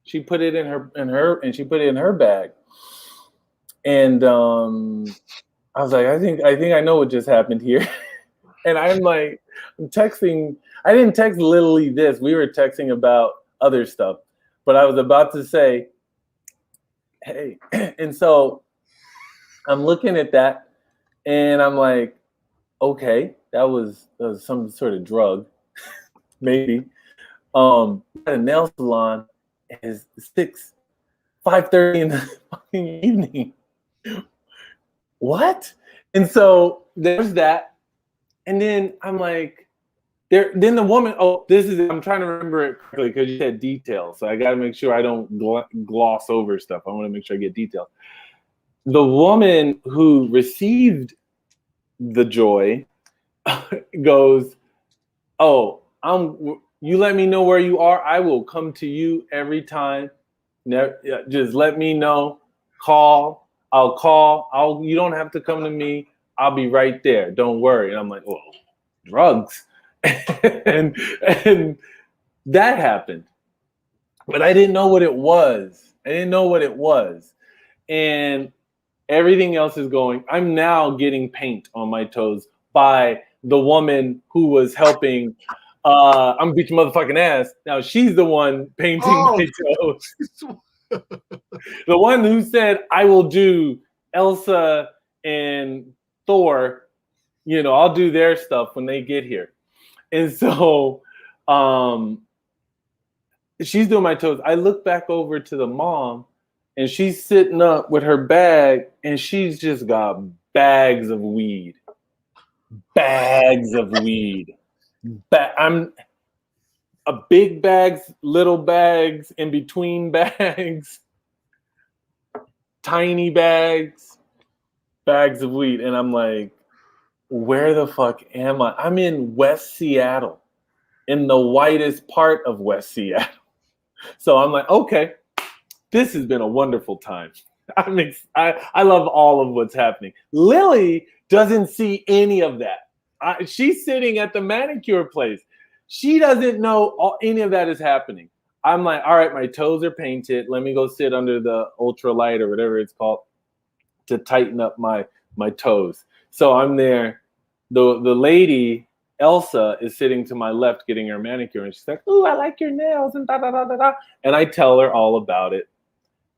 [SPEAKER 3] She put it in her bag. And I was like, I think I know what just happened here. And I'm like, I'm texting. I didn't text literally this. We were texting about other stuff. But I was about to say, hey. And so I'm looking at that, and I'm like, okay, that was some sort of drug, maybe. At a nail salon is 5:30 in the fucking evening. What? And so there's that. And then I'm like, then the woman, I'm trying to remember it correctly because you said details. So I got to make sure I don't gloss over stuff. I want to make sure I get details. The woman who received the joy goes, oh, you let me know where you are. I will come to you every time. Just let me know. Call. I'll call. You don't have to come to me. I'll be right there. Don't worry. And I'm like, well, drugs. and that happened. But I didn't know what it was. And everything else is going. I'm now getting paint on my toes by the woman who was helping. I'm gonna beat your motherfucking ass. Now she's the one painting my toes. The one who said, I will do Elsa and Thor, I'll do their stuff when they get here. And so she's doing my toes. I look back over to the mom, and she's sitting up with her bag, and she's just got bags of weed. I'm a big bags, little bags, in between bags, tiny bags of weed. And I'm like, where the fuck am I? I'm in West Seattle, in the whitest part of West Seattle. So I'm like, okay, this has been a wonderful time. I love all of what's happening. Lily doesn't see any of that. She's sitting at the manicure place. She doesn't know any of that is happening. I'm like, all right, my toes are painted. Let me go sit under the ultralight or whatever it's called to tighten up my toes. So I'm there. The lady, Elsa, is sitting to my left getting her manicure. And she's like, ooh, I like your nails and da-da-da-da-da. And I tell her all about it.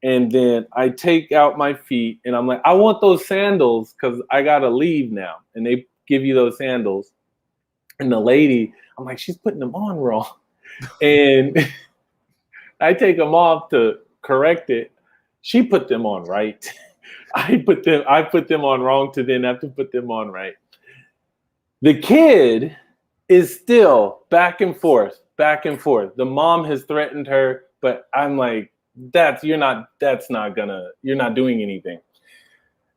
[SPEAKER 3] And then I take out my feet and I'm like, I want those sandals because I got to leave now. And they give you those sandals. And the lady, I'm like, she's putting them on wrong. And I take them off to correct it. She put them on right. I put them on wrong to then have to put them on right. The kid is still back and forth. The mom has threatened her, but I'm like, you're not doing anything.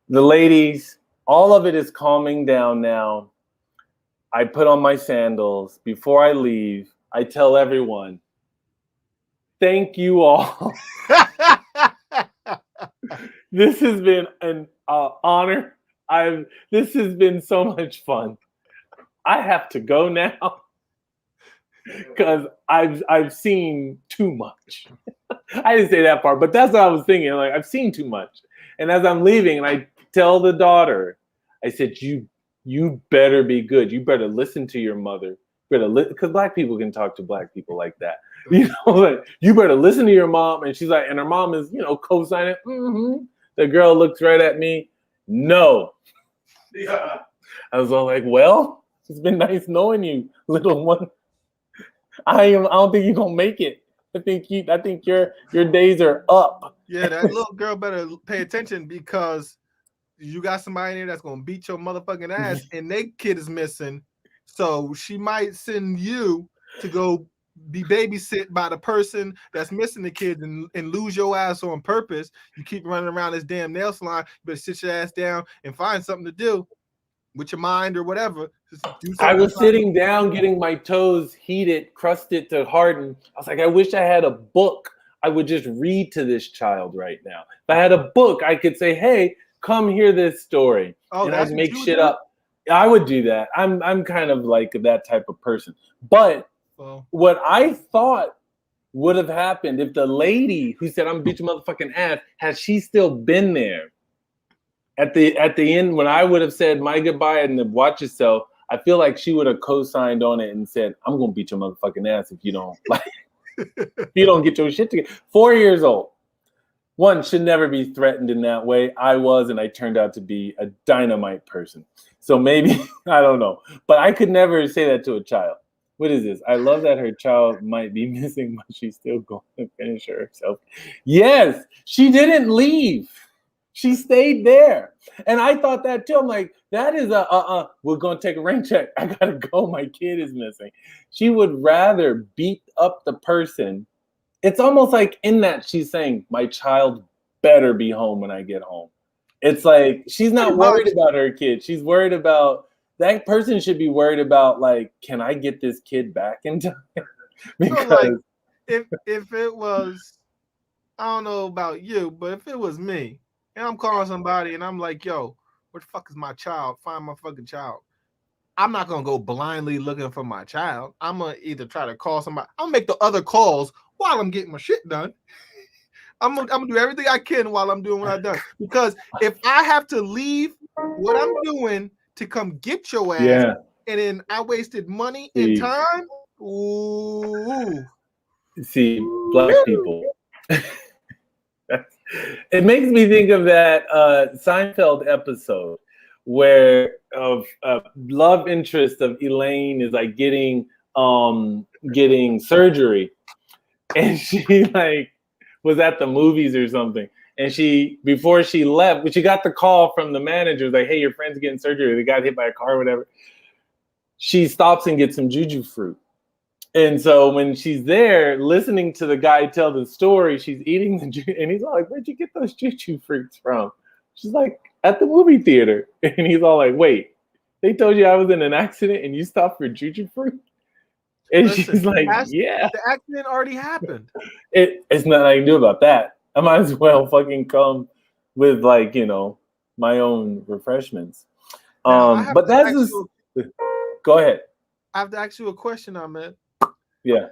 [SPEAKER 3] The ladies, all of it is calming down now. I put on my sandals. Before I leave, I tell everyone, thank you all. This has been an honor. This has been so much fun. I have to go now because I've seen too much. I didn't say that part, but that's what I was thinking. Like, I've seen too much. And as I'm leaving, and I tell the daughter, I said, you better be good. You better listen to your mother. Because black people can talk to black people like that. Like, you better listen to your mom. And she's like, and her mom is, co-signing. Mm-hmm. The girl looks right at me. No. Yeah. I was all like, well, it's been nice knowing you, little one. I don't think you're gonna make it. I think your days are up.
[SPEAKER 1] Yeah, that little girl better pay attention because you got somebody in there that's gonna beat your motherfucking ass, and their kid is missing. So she might send you to go be babysit by the person that's missing the kid and lose your ass on purpose. You keep running around this damn nail salon. You better sit your ass down and find something to do with your mind or whatever.
[SPEAKER 3] I was sitting down getting my toes heated, crusted to harden. I was like, I wish I had a book I would just read to this child right now. If I had a book, I could say, hey, come hear this story. And I'd make shit up. I would do that. I'm kind of like that type of person. But what I thought would have happened if the lady who said, I'm gonna beat your motherfucking ass, had she still been there at the end when I would have said my goodbye and then watch yourself, I feel like she would have co-signed on it and said, I'm gonna beat your motherfucking ass if you don't if you don't get your shit together. 4 years old. One should never be threatened in that way. I was, and I turned out to be a dynamite person. So maybe, I don't know. But I could never say that to a child. What is this? I love that her child might be missing, but she's still going to finish herself. Yes, she didn't leave. She stayed there. And I thought that too. I'm like, that is we're going to take a rain check. I got to go. My kid is missing. She would rather beat up the person. It's almost like in that she's saying, my child better be home when I get home. It's like, she's not worried about her kid. She's worried about, that person should be worried about, like, can I get this kid back in time? Because
[SPEAKER 1] so like, if it was, I don't know about you, but if it was me, and I'm calling somebody and I'm like, yo, where the fuck is my child? Find my fucking child. I'm not gonna go blindly looking for my child. I'm gonna either try to call somebody. I'll make the other calls while I'm getting my shit done. I'm gonna do everything I can while I'm doing what I've done. Because if I have to leave what I'm doing to come get your ass,
[SPEAKER 3] Yeah.
[SPEAKER 1] and then I wasted money and time. Ooh.
[SPEAKER 3] See, black people. It makes me think of that Seinfeld episode where of love interest of Elaine is like getting surgery, and she like was at the movies or something, and she before she left, but she got the call from the manager like, "Hey, your friend's getting surgery. They got hit by a car or whatever." She stops and gets some juju fruit. And so when she's there listening to the guy tell the story, she's eating and he's all like, "Where'd you get those juju fruits from?" She's like, "At the movie theater." And he's all like, "Wait, they told you I was in an accident and you stopped for juju fruit?" And
[SPEAKER 1] Listen,
[SPEAKER 3] she's like, "Yeah."
[SPEAKER 1] The accident already happened.
[SPEAKER 3] It's nothing I can do about that. I might as well fucking come with like, my own refreshments. But that's just go ahead.
[SPEAKER 1] I have to ask you a question, Ahmed.
[SPEAKER 3] Yeah.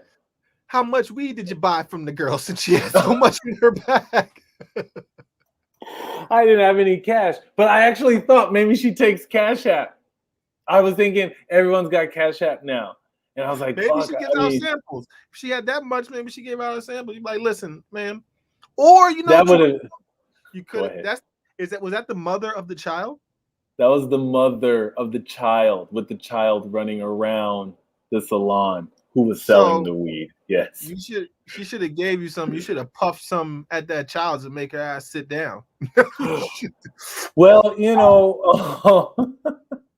[SPEAKER 1] How much weed did you buy from the girl since she had so much in her bag?
[SPEAKER 3] I didn't have any cash, but I actually thought maybe she takes Cash App. I was thinking everyone's got Cash App now. And I was like,
[SPEAKER 1] maybe
[SPEAKER 3] fuck,
[SPEAKER 1] she gives out samples. If she had that much, maybe she gave out a sample. You'd be like, "Listen, ma'am." Or
[SPEAKER 3] that would have
[SPEAKER 1] you could was that the mother of the child?
[SPEAKER 3] That was the mother of the child with the child running around the salon who was selling the weed. Yes.
[SPEAKER 1] She should have gave you some. You should have puffed some at that child to make her ass sit down.
[SPEAKER 3] Well,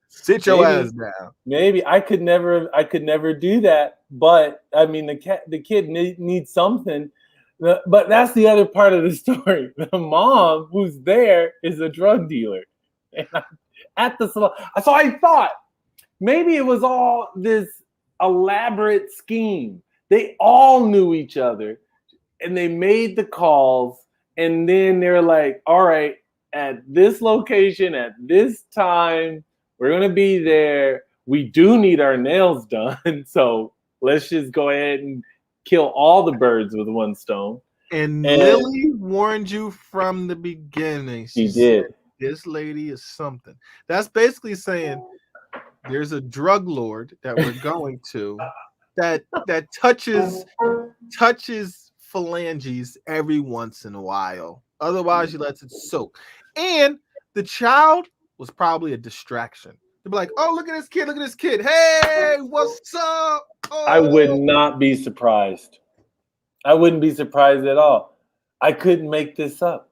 [SPEAKER 1] sit your ass down.
[SPEAKER 3] Maybe I could never do that. But I mean, the kid needs something. But that's the other part of the story. The mom who's there is a drug dealer. And at the salon. So I thought maybe it was all this elaborate scheme. They all knew each other and they made the calls, and then they're like, "All right, at this location, at this time, we're going to be there. We do need our nails done. So let's just go ahead and kill all the birds with one stone."
[SPEAKER 1] And Lily warned you from the beginning.
[SPEAKER 3] She did.
[SPEAKER 1] Said, "This lady is something." That's basically saying there's a drug lord that we're going to that touches phalanges every once in a while. Otherwise, she lets it soak. And the child was probably a distraction. They'd be like, "Oh, look at this kid! Look at this kid! Hey, what's up?" Oh.
[SPEAKER 3] I would not be surprised. I wouldn't be surprised at all. I couldn't make this up.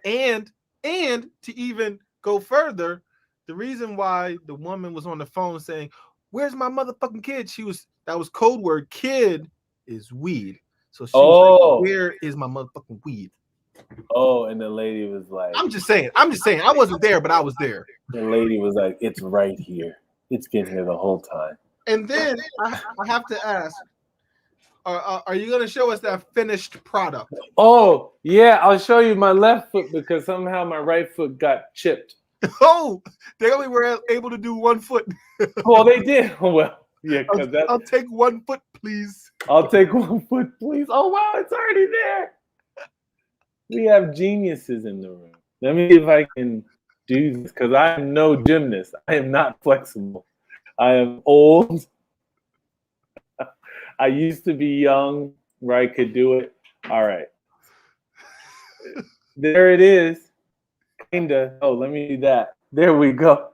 [SPEAKER 1] And to even go further, the reason why the woman was on the phone saying, "Where's my motherfucking kid?" That was code word. Kid is weed. So she was like, "Where is my motherfucking weed?"
[SPEAKER 3] Oh, and the lady was like,
[SPEAKER 1] I'm just saying. I wasn't there, but I was there.
[SPEAKER 3] The lady was like, "It's right here. It's been here the whole time."
[SPEAKER 1] And then I have to ask, are you going to show us that finished product?
[SPEAKER 3] Oh, yeah. I'll show you my left foot because somehow my right foot got chipped.
[SPEAKER 1] Oh, they only were able to do 1 foot.
[SPEAKER 3] Well, they did. Well, yeah.
[SPEAKER 1] I'll take 1 foot, please.
[SPEAKER 3] I'll take 1 foot, please. Oh, wow. It's already there. We have geniuses in the room. Let me see if I can do this because I am no gymnast. I am not flexible. I am old. I used to be young where I could do it. All right. There it is. Kinda. Oh, let me do that. There we go.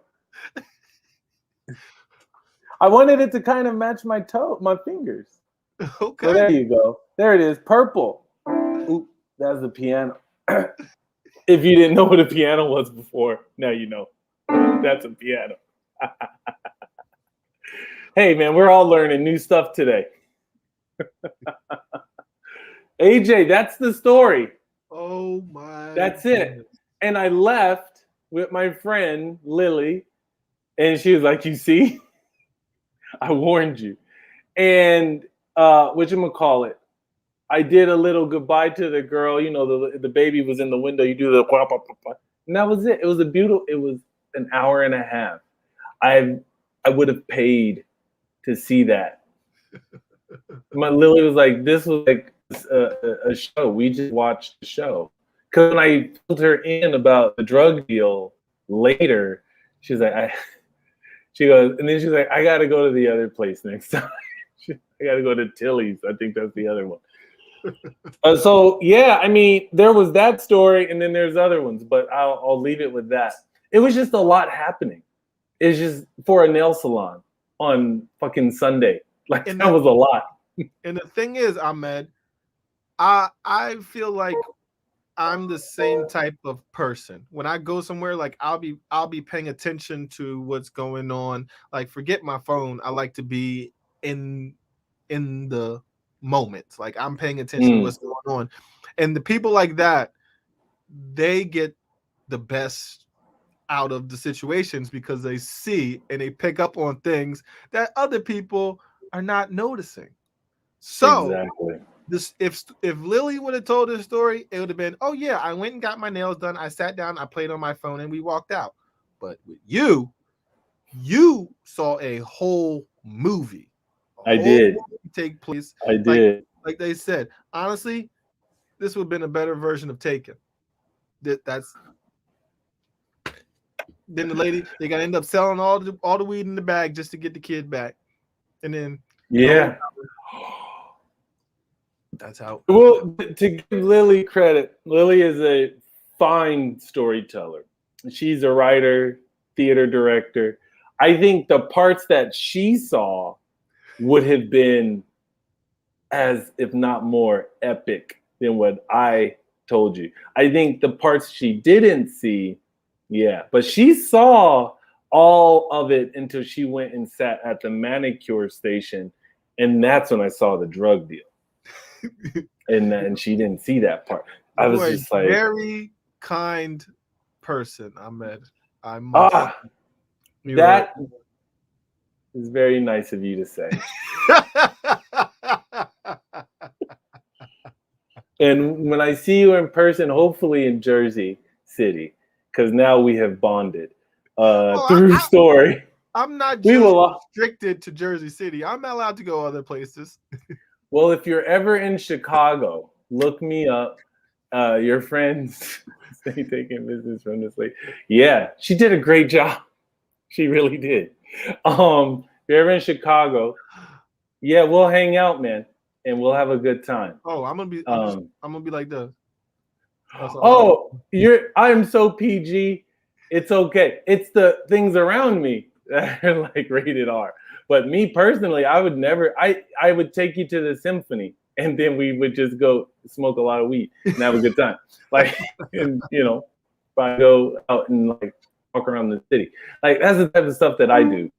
[SPEAKER 3] I wanted it to kind of match my fingers.
[SPEAKER 1] Okay.
[SPEAKER 3] So there you go. There it is. Purple. Ooh, that's the piano. If you didn't know what a piano was before, now you know. That's a piano. Hey, man, we're all learning new stuff today. AJ, that's the story.
[SPEAKER 1] Oh, my.
[SPEAKER 3] That's it. And I left with my friend, Lily, and she was like, "You see? I warned you." And whatchamacallit, I did a little goodbye to the girl. You know, the baby was in the window. You do the, and that was it. It was an hour and a half. I would have paid to see that. My Lily was like, this was like a show. We just watched the show. Because when I told her in about the drug deal later, she's like, she goes, and then she's like, I got to go to the other place next time. I got to go to Tilly's. I think that's the other one. So yeah, I mean, there was that story, and then there's other ones, but I'll leave it with that. It was just a lot happening. It's just for a nail salon on fucking Sunday. Like, that was a lot.
[SPEAKER 1] And the thing is, Ahmed, I feel like I'm the same type of person. When I go somewhere, like I'll be paying attention to what's going on. Like, forget my phone. I like to be in the moment. Like, I'm paying attention to what's going on. And the people like that, they get the best out of the situations because they see and they pick up on things that other people are not noticing. So
[SPEAKER 3] exactly.
[SPEAKER 1] This, if Lily would have told this story, it would have been, oh yeah, I went and got my nails done. I sat down, I played on my phone, and we walked out. But with you saw a whole movie.
[SPEAKER 3] I did.
[SPEAKER 1] Take place.
[SPEAKER 3] I did.
[SPEAKER 1] Like they said, honestly, this would have been a better version of Taken. That's then the lady, they got to end up selling all the weed in the bag just to get the kid back, and then
[SPEAKER 3] yeah.
[SPEAKER 1] That's how.
[SPEAKER 3] Well, to give Lily credit, Lily is a fine storyteller. She's a writer, theater director. I think the parts that she saw would have been as, if not more, epic than what I told you. I think the parts she didn't see, yeah, but she saw all of it until she went and sat at the manicure station, and that's when I saw the drug deal. and she didn't see that part. I was just like,
[SPEAKER 1] very kind person, Ahmed. I must.
[SPEAKER 3] That is very nice of you to say. And when I see you in person, hopefully in Jersey City, because now we have bonded through story.
[SPEAKER 1] I'm not just restricted to Jersey City. I'm allowed to go other places.
[SPEAKER 3] Well, if you're ever in Chicago, look me up. Your friends stay taking business from this lady. Yeah, she did a great job. She really did. If you're ever in Chicago, yeah, we'll hang out, man, and we'll have a good time.
[SPEAKER 1] Oh, I'm gonna be like this.
[SPEAKER 3] Oh, I am so PG. It's okay. It's the things around me that are like rated R. But me personally, I would never. I would take you to the symphony, and then we would just go smoke a lot of weed and have a good time. Like, and if I go out and like walk around the city, like that's the type of stuff that I do.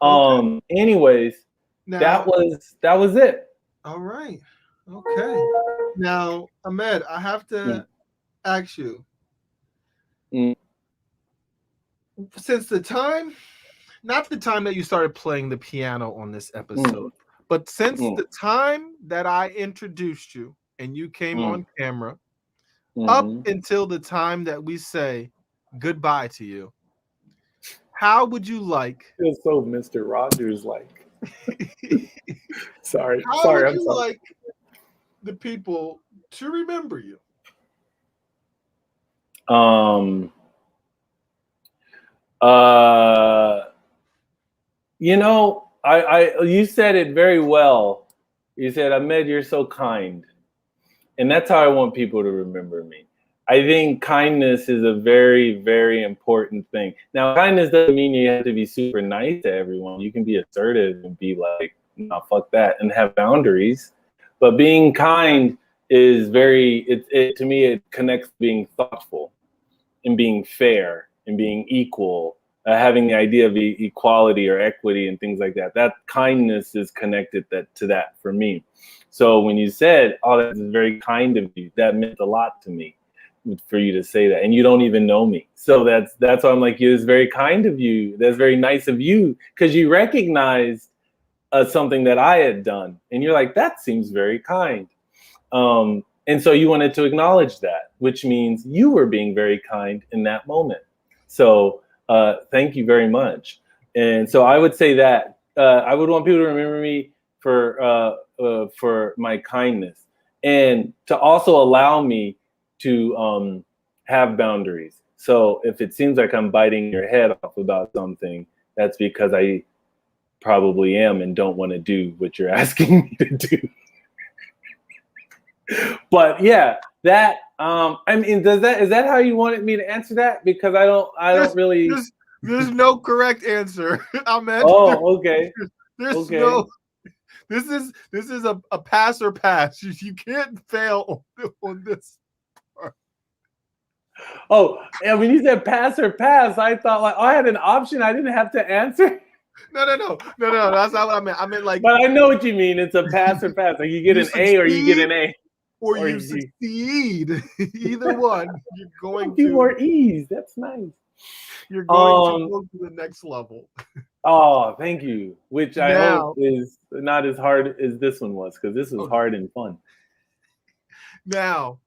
[SPEAKER 3] Okay. Anyways, now, that was it.
[SPEAKER 1] All right. Okay. Now, Ahmed, I have to ask you. Since the time. Not the time that you started playing the piano on this episode, but since the time that I introduced you and you came on camera, up until the time that we say goodbye to you, how would you like?
[SPEAKER 3] Feels so Mr. Rogers like. Sorry.
[SPEAKER 1] How would you like the people to remember you? You said it very well. You said, Ahmed, you're so kind. And that's how I want people to remember me. I think kindness is a very, very important thing. Now, kindness doesn't mean you have to be super nice to everyone. You can be assertive and be like, no, fuck that, and have boundaries. But being kind is to me, it connects being thoughtful and being fair and being equal. Having the idea of equality or equity and things like that. That kindness is connected to that for me. So when you said, oh, that's very kind of you, that meant a lot to me for you to say that. And you don't even know me. So that's why I'm like, it's very kind of you. That's very nice of you, because you recognized something that I had done. And you're like, that seems very kind. And so you wanted to acknowledge that, which means you were being very kind in that moment. So
[SPEAKER 3] Thank you very much. And so I would say that I would want people to remember me for my kindness, and to also allow me to have boundaries. So if it seems like I'm biting your head off about something, that's because I probably am and don't want to do what you're asking me to do. But yeah, that I mean, is that how you wanted me to answer that? Because I don't really.
[SPEAKER 1] There's no correct answer, Ahmed.
[SPEAKER 3] Oh, okay.
[SPEAKER 1] There's
[SPEAKER 3] Okay.
[SPEAKER 1] no. This is a pass or pass. You can't fail on this.
[SPEAKER 3] Oh, and when you said pass or pass, I thought like, oh, I had an option. I didn't have to answer.
[SPEAKER 1] No. That's not what I meant. I meant like.
[SPEAKER 3] But I know what you mean. It's a pass or pass. Like you get an A or you get an A.
[SPEAKER 1] Or you succeed. Either one, you're going
[SPEAKER 3] to
[SPEAKER 1] to
[SPEAKER 3] more ease. That's nice.
[SPEAKER 1] You're going to go to the next level.
[SPEAKER 3] Oh, thank you. Which I hope is not as hard as this one was, because this was hard and fun.
[SPEAKER 1] Now,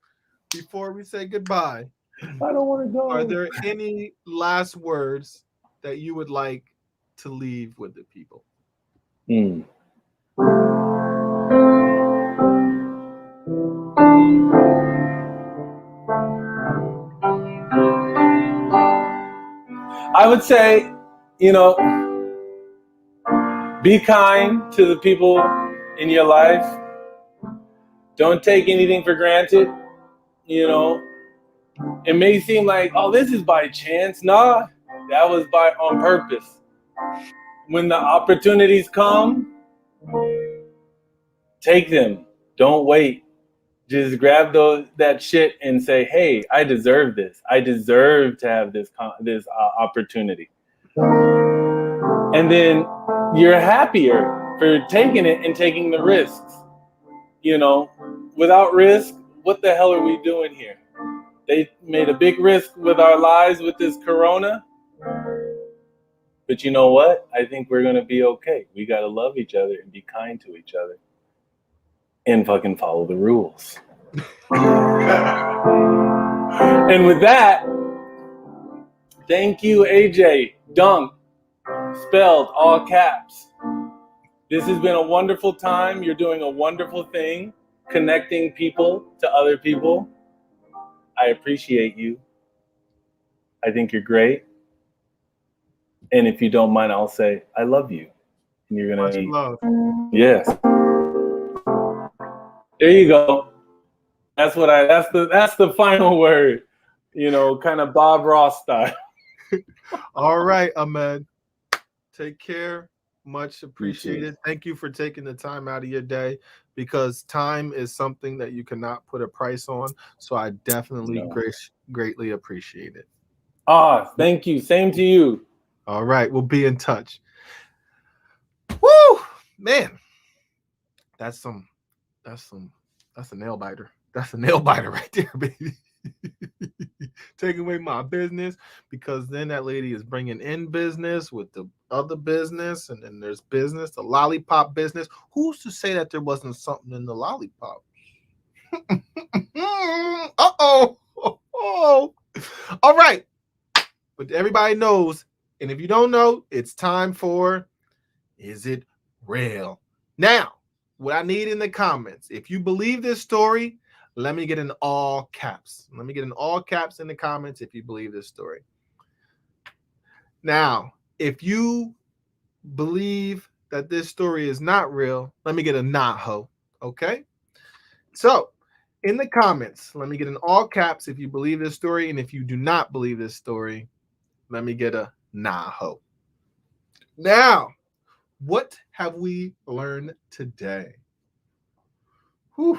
[SPEAKER 1] before we say goodbye,
[SPEAKER 3] I don't want to go.
[SPEAKER 1] Are there any last words that you would like to leave with the people?
[SPEAKER 3] I would say, be kind to the people in your life. Don't take anything for granted. It may seem like, oh, this is by chance. Nah, that was on purpose. When the opportunities come, take them. Don't wait. Just grab that shit and say, hey, I deserve this. I deserve to have this opportunity. And then you're happier for taking it and taking the risks. Without risk, what the hell are we doing here? They made a big risk with our lives with this corona. But you know what? I think we're going to be okay. We got to love each other and be kind to each other. And fucking follow the rules. And with that, thank you, AJ. Dunk, spelled all caps. This has been a wonderful time. You're doing a wonderful thing, connecting people to other people. I appreciate you. I think you're great. And if you don't mind, I'll say, I love you. And you're going to
[SPEAKER 1] love.
[SPEAKER 3] Yes. There you go. That's the final word, kind of Bob Ross style.
[SPEAKER 1] All right, Ahmed. Take care. Much appreciated. Thank you for taking the time out of your day, because time is something that you cannot put a price on. So I definitely greatly appreciate it.
[SPEAKER 3] Thank you. Same to you.
[SPEAKER 1] All right. We'll be in touch. Woo, man. That's a nail biter. That's a nail biter right there, baby. Taking away my business, because then that lady is bringing in business with the other business, and then there's business, the lollipop business. Who's to say that there wasn't something in the lollipop? Uh-oh. Oh. All right. But everybody knows, and if you don't know, it's time for Is It Real? Now, what I need in the comments, if you believe this story, let me get in all caps. Let me get in all caps in the comments if you believe this story. Now, if you believe that this story is not real, let me get a nah ho. Okay? So, in the comments, let me get in all caps if you believe this story. And if you do not believe this story, let me get a nah ho. Now, what have we learned today? Whew.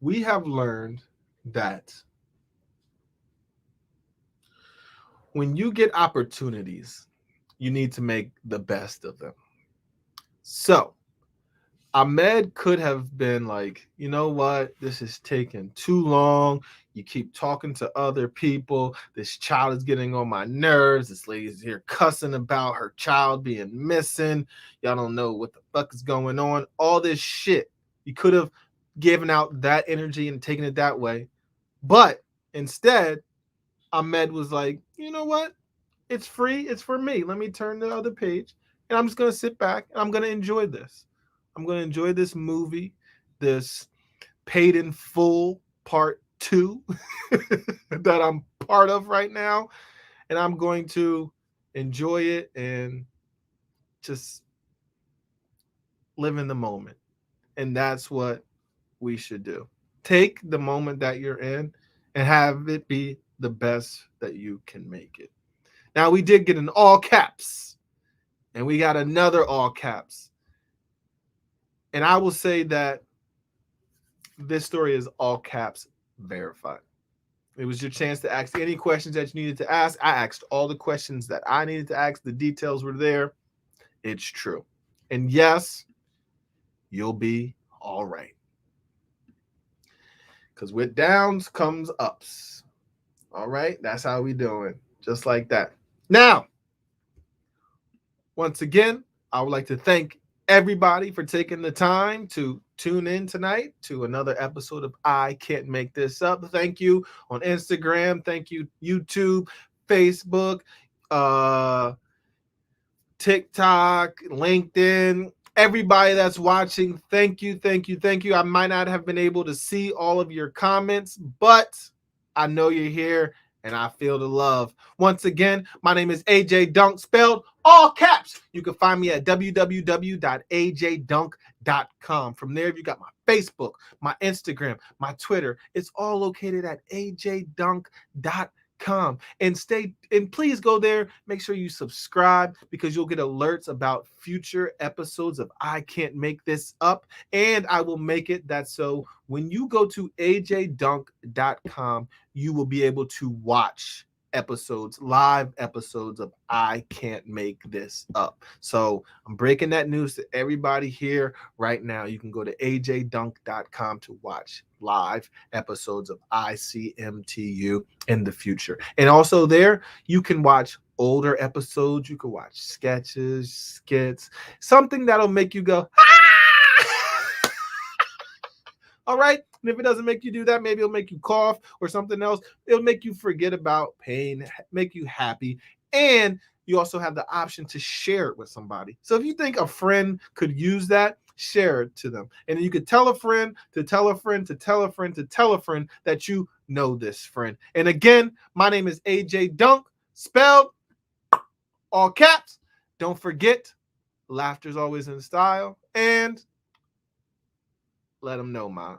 [SPEAKER 1] We have learned that when you get opportunities, you need to make the best of them. So, Ahmed could have been like, you know what? This is taking too long. You keep talking to other people. This child is getting on my nerves. This lady's here cussing about her child being missing. Y'all don't know what the fuck is going on. All this shit. You could have given out that energy and taken it that way. But instead, Ahmed was like, you know what? It's free. It's for me. Let me turn the other page, and I'm just gonna sit back and I'm gonna enjoy this. I'm gonna enjoy this movie, this Paid in Full Part 2 that I'm part of right now, and I'm going to enjoy it and just live in the moment. And that's what we should do. Take the moment that you're in and have it be the best that you can make it. Now, we did get an all caps, and we got another all caps. And I will say that this story is all caps verified. It was your chance to ask any questions that you needed to ask. I asked all the questions that I needed to ask. The details were there. It's true. And yes, you'll be all right. Because with downs comes ups. All right? That's how we doing. Just like that. Now, once again, I would like to thank everybody for taking the time to tune in tonight to another episode of I Can't Make This Up. Thank you on Instagram. Thank you, YouTube, Facebook, TikTok, LinkedIn. Everybody that's watching, thank you, thank you, thank you. I might not have been able to see all of your comments, but I know you're here and I feel the love. Once again, my name is AJ Dunk, spelled all caps. You can find me at www.ajdunk.com. From there, you got my Facebook, my Instagram, my Twitter. It's all located at ajdunk.com. And please go there. Make sure you subscribe because you'll get alerts about future episodes of I Can't Make This Up. And I will make it that so when you go to ajdunk.com, you will be able to watch live episodes of I Can't Make This Up. So I'm breaking that news to everybody here right now. You can go to ajdunk.com to watch live episodes of ICMTU in the future. And also there, you can watch older episodes. You can watch sketches, skits, something that'll make you go, ah! All right. And if it doesn't make you do that, maybe it'll make you cough or something else. It'll make you forget about pain, make you happy. And you also have the option to share it with somebody. So if you think a friend could use that, share it to them. And you could tell a friend to tell a friend to tell a friend to tell a friend that you know this friend. And again, my name is AJ Dunk, spelled all caps. Don't forget, laughter's always in style. And let them know, Ma.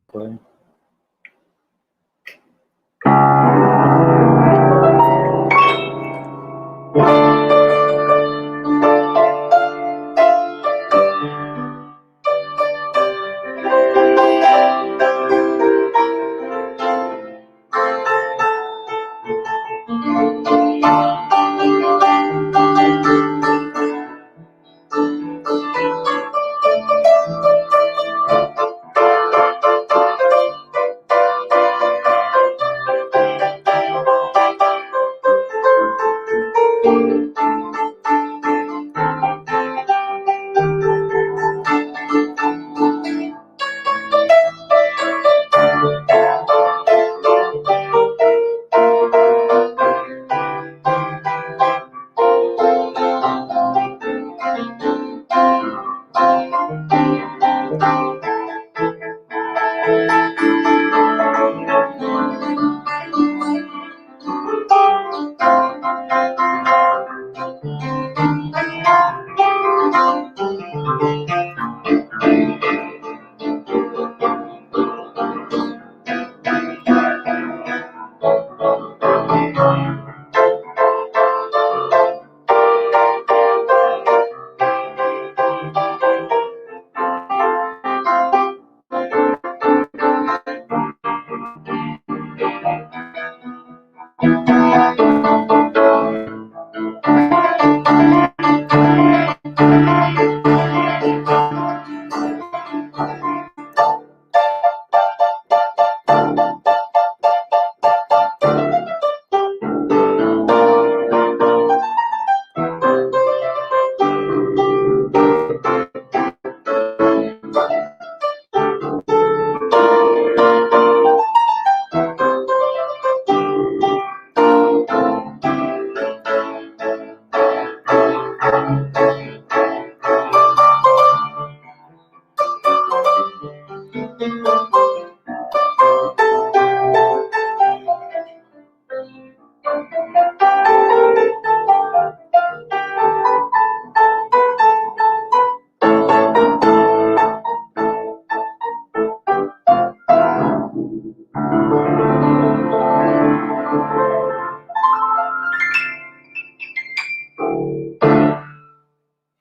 [SPEAKER 3] Play.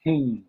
[SPEAKER 3] Hmm.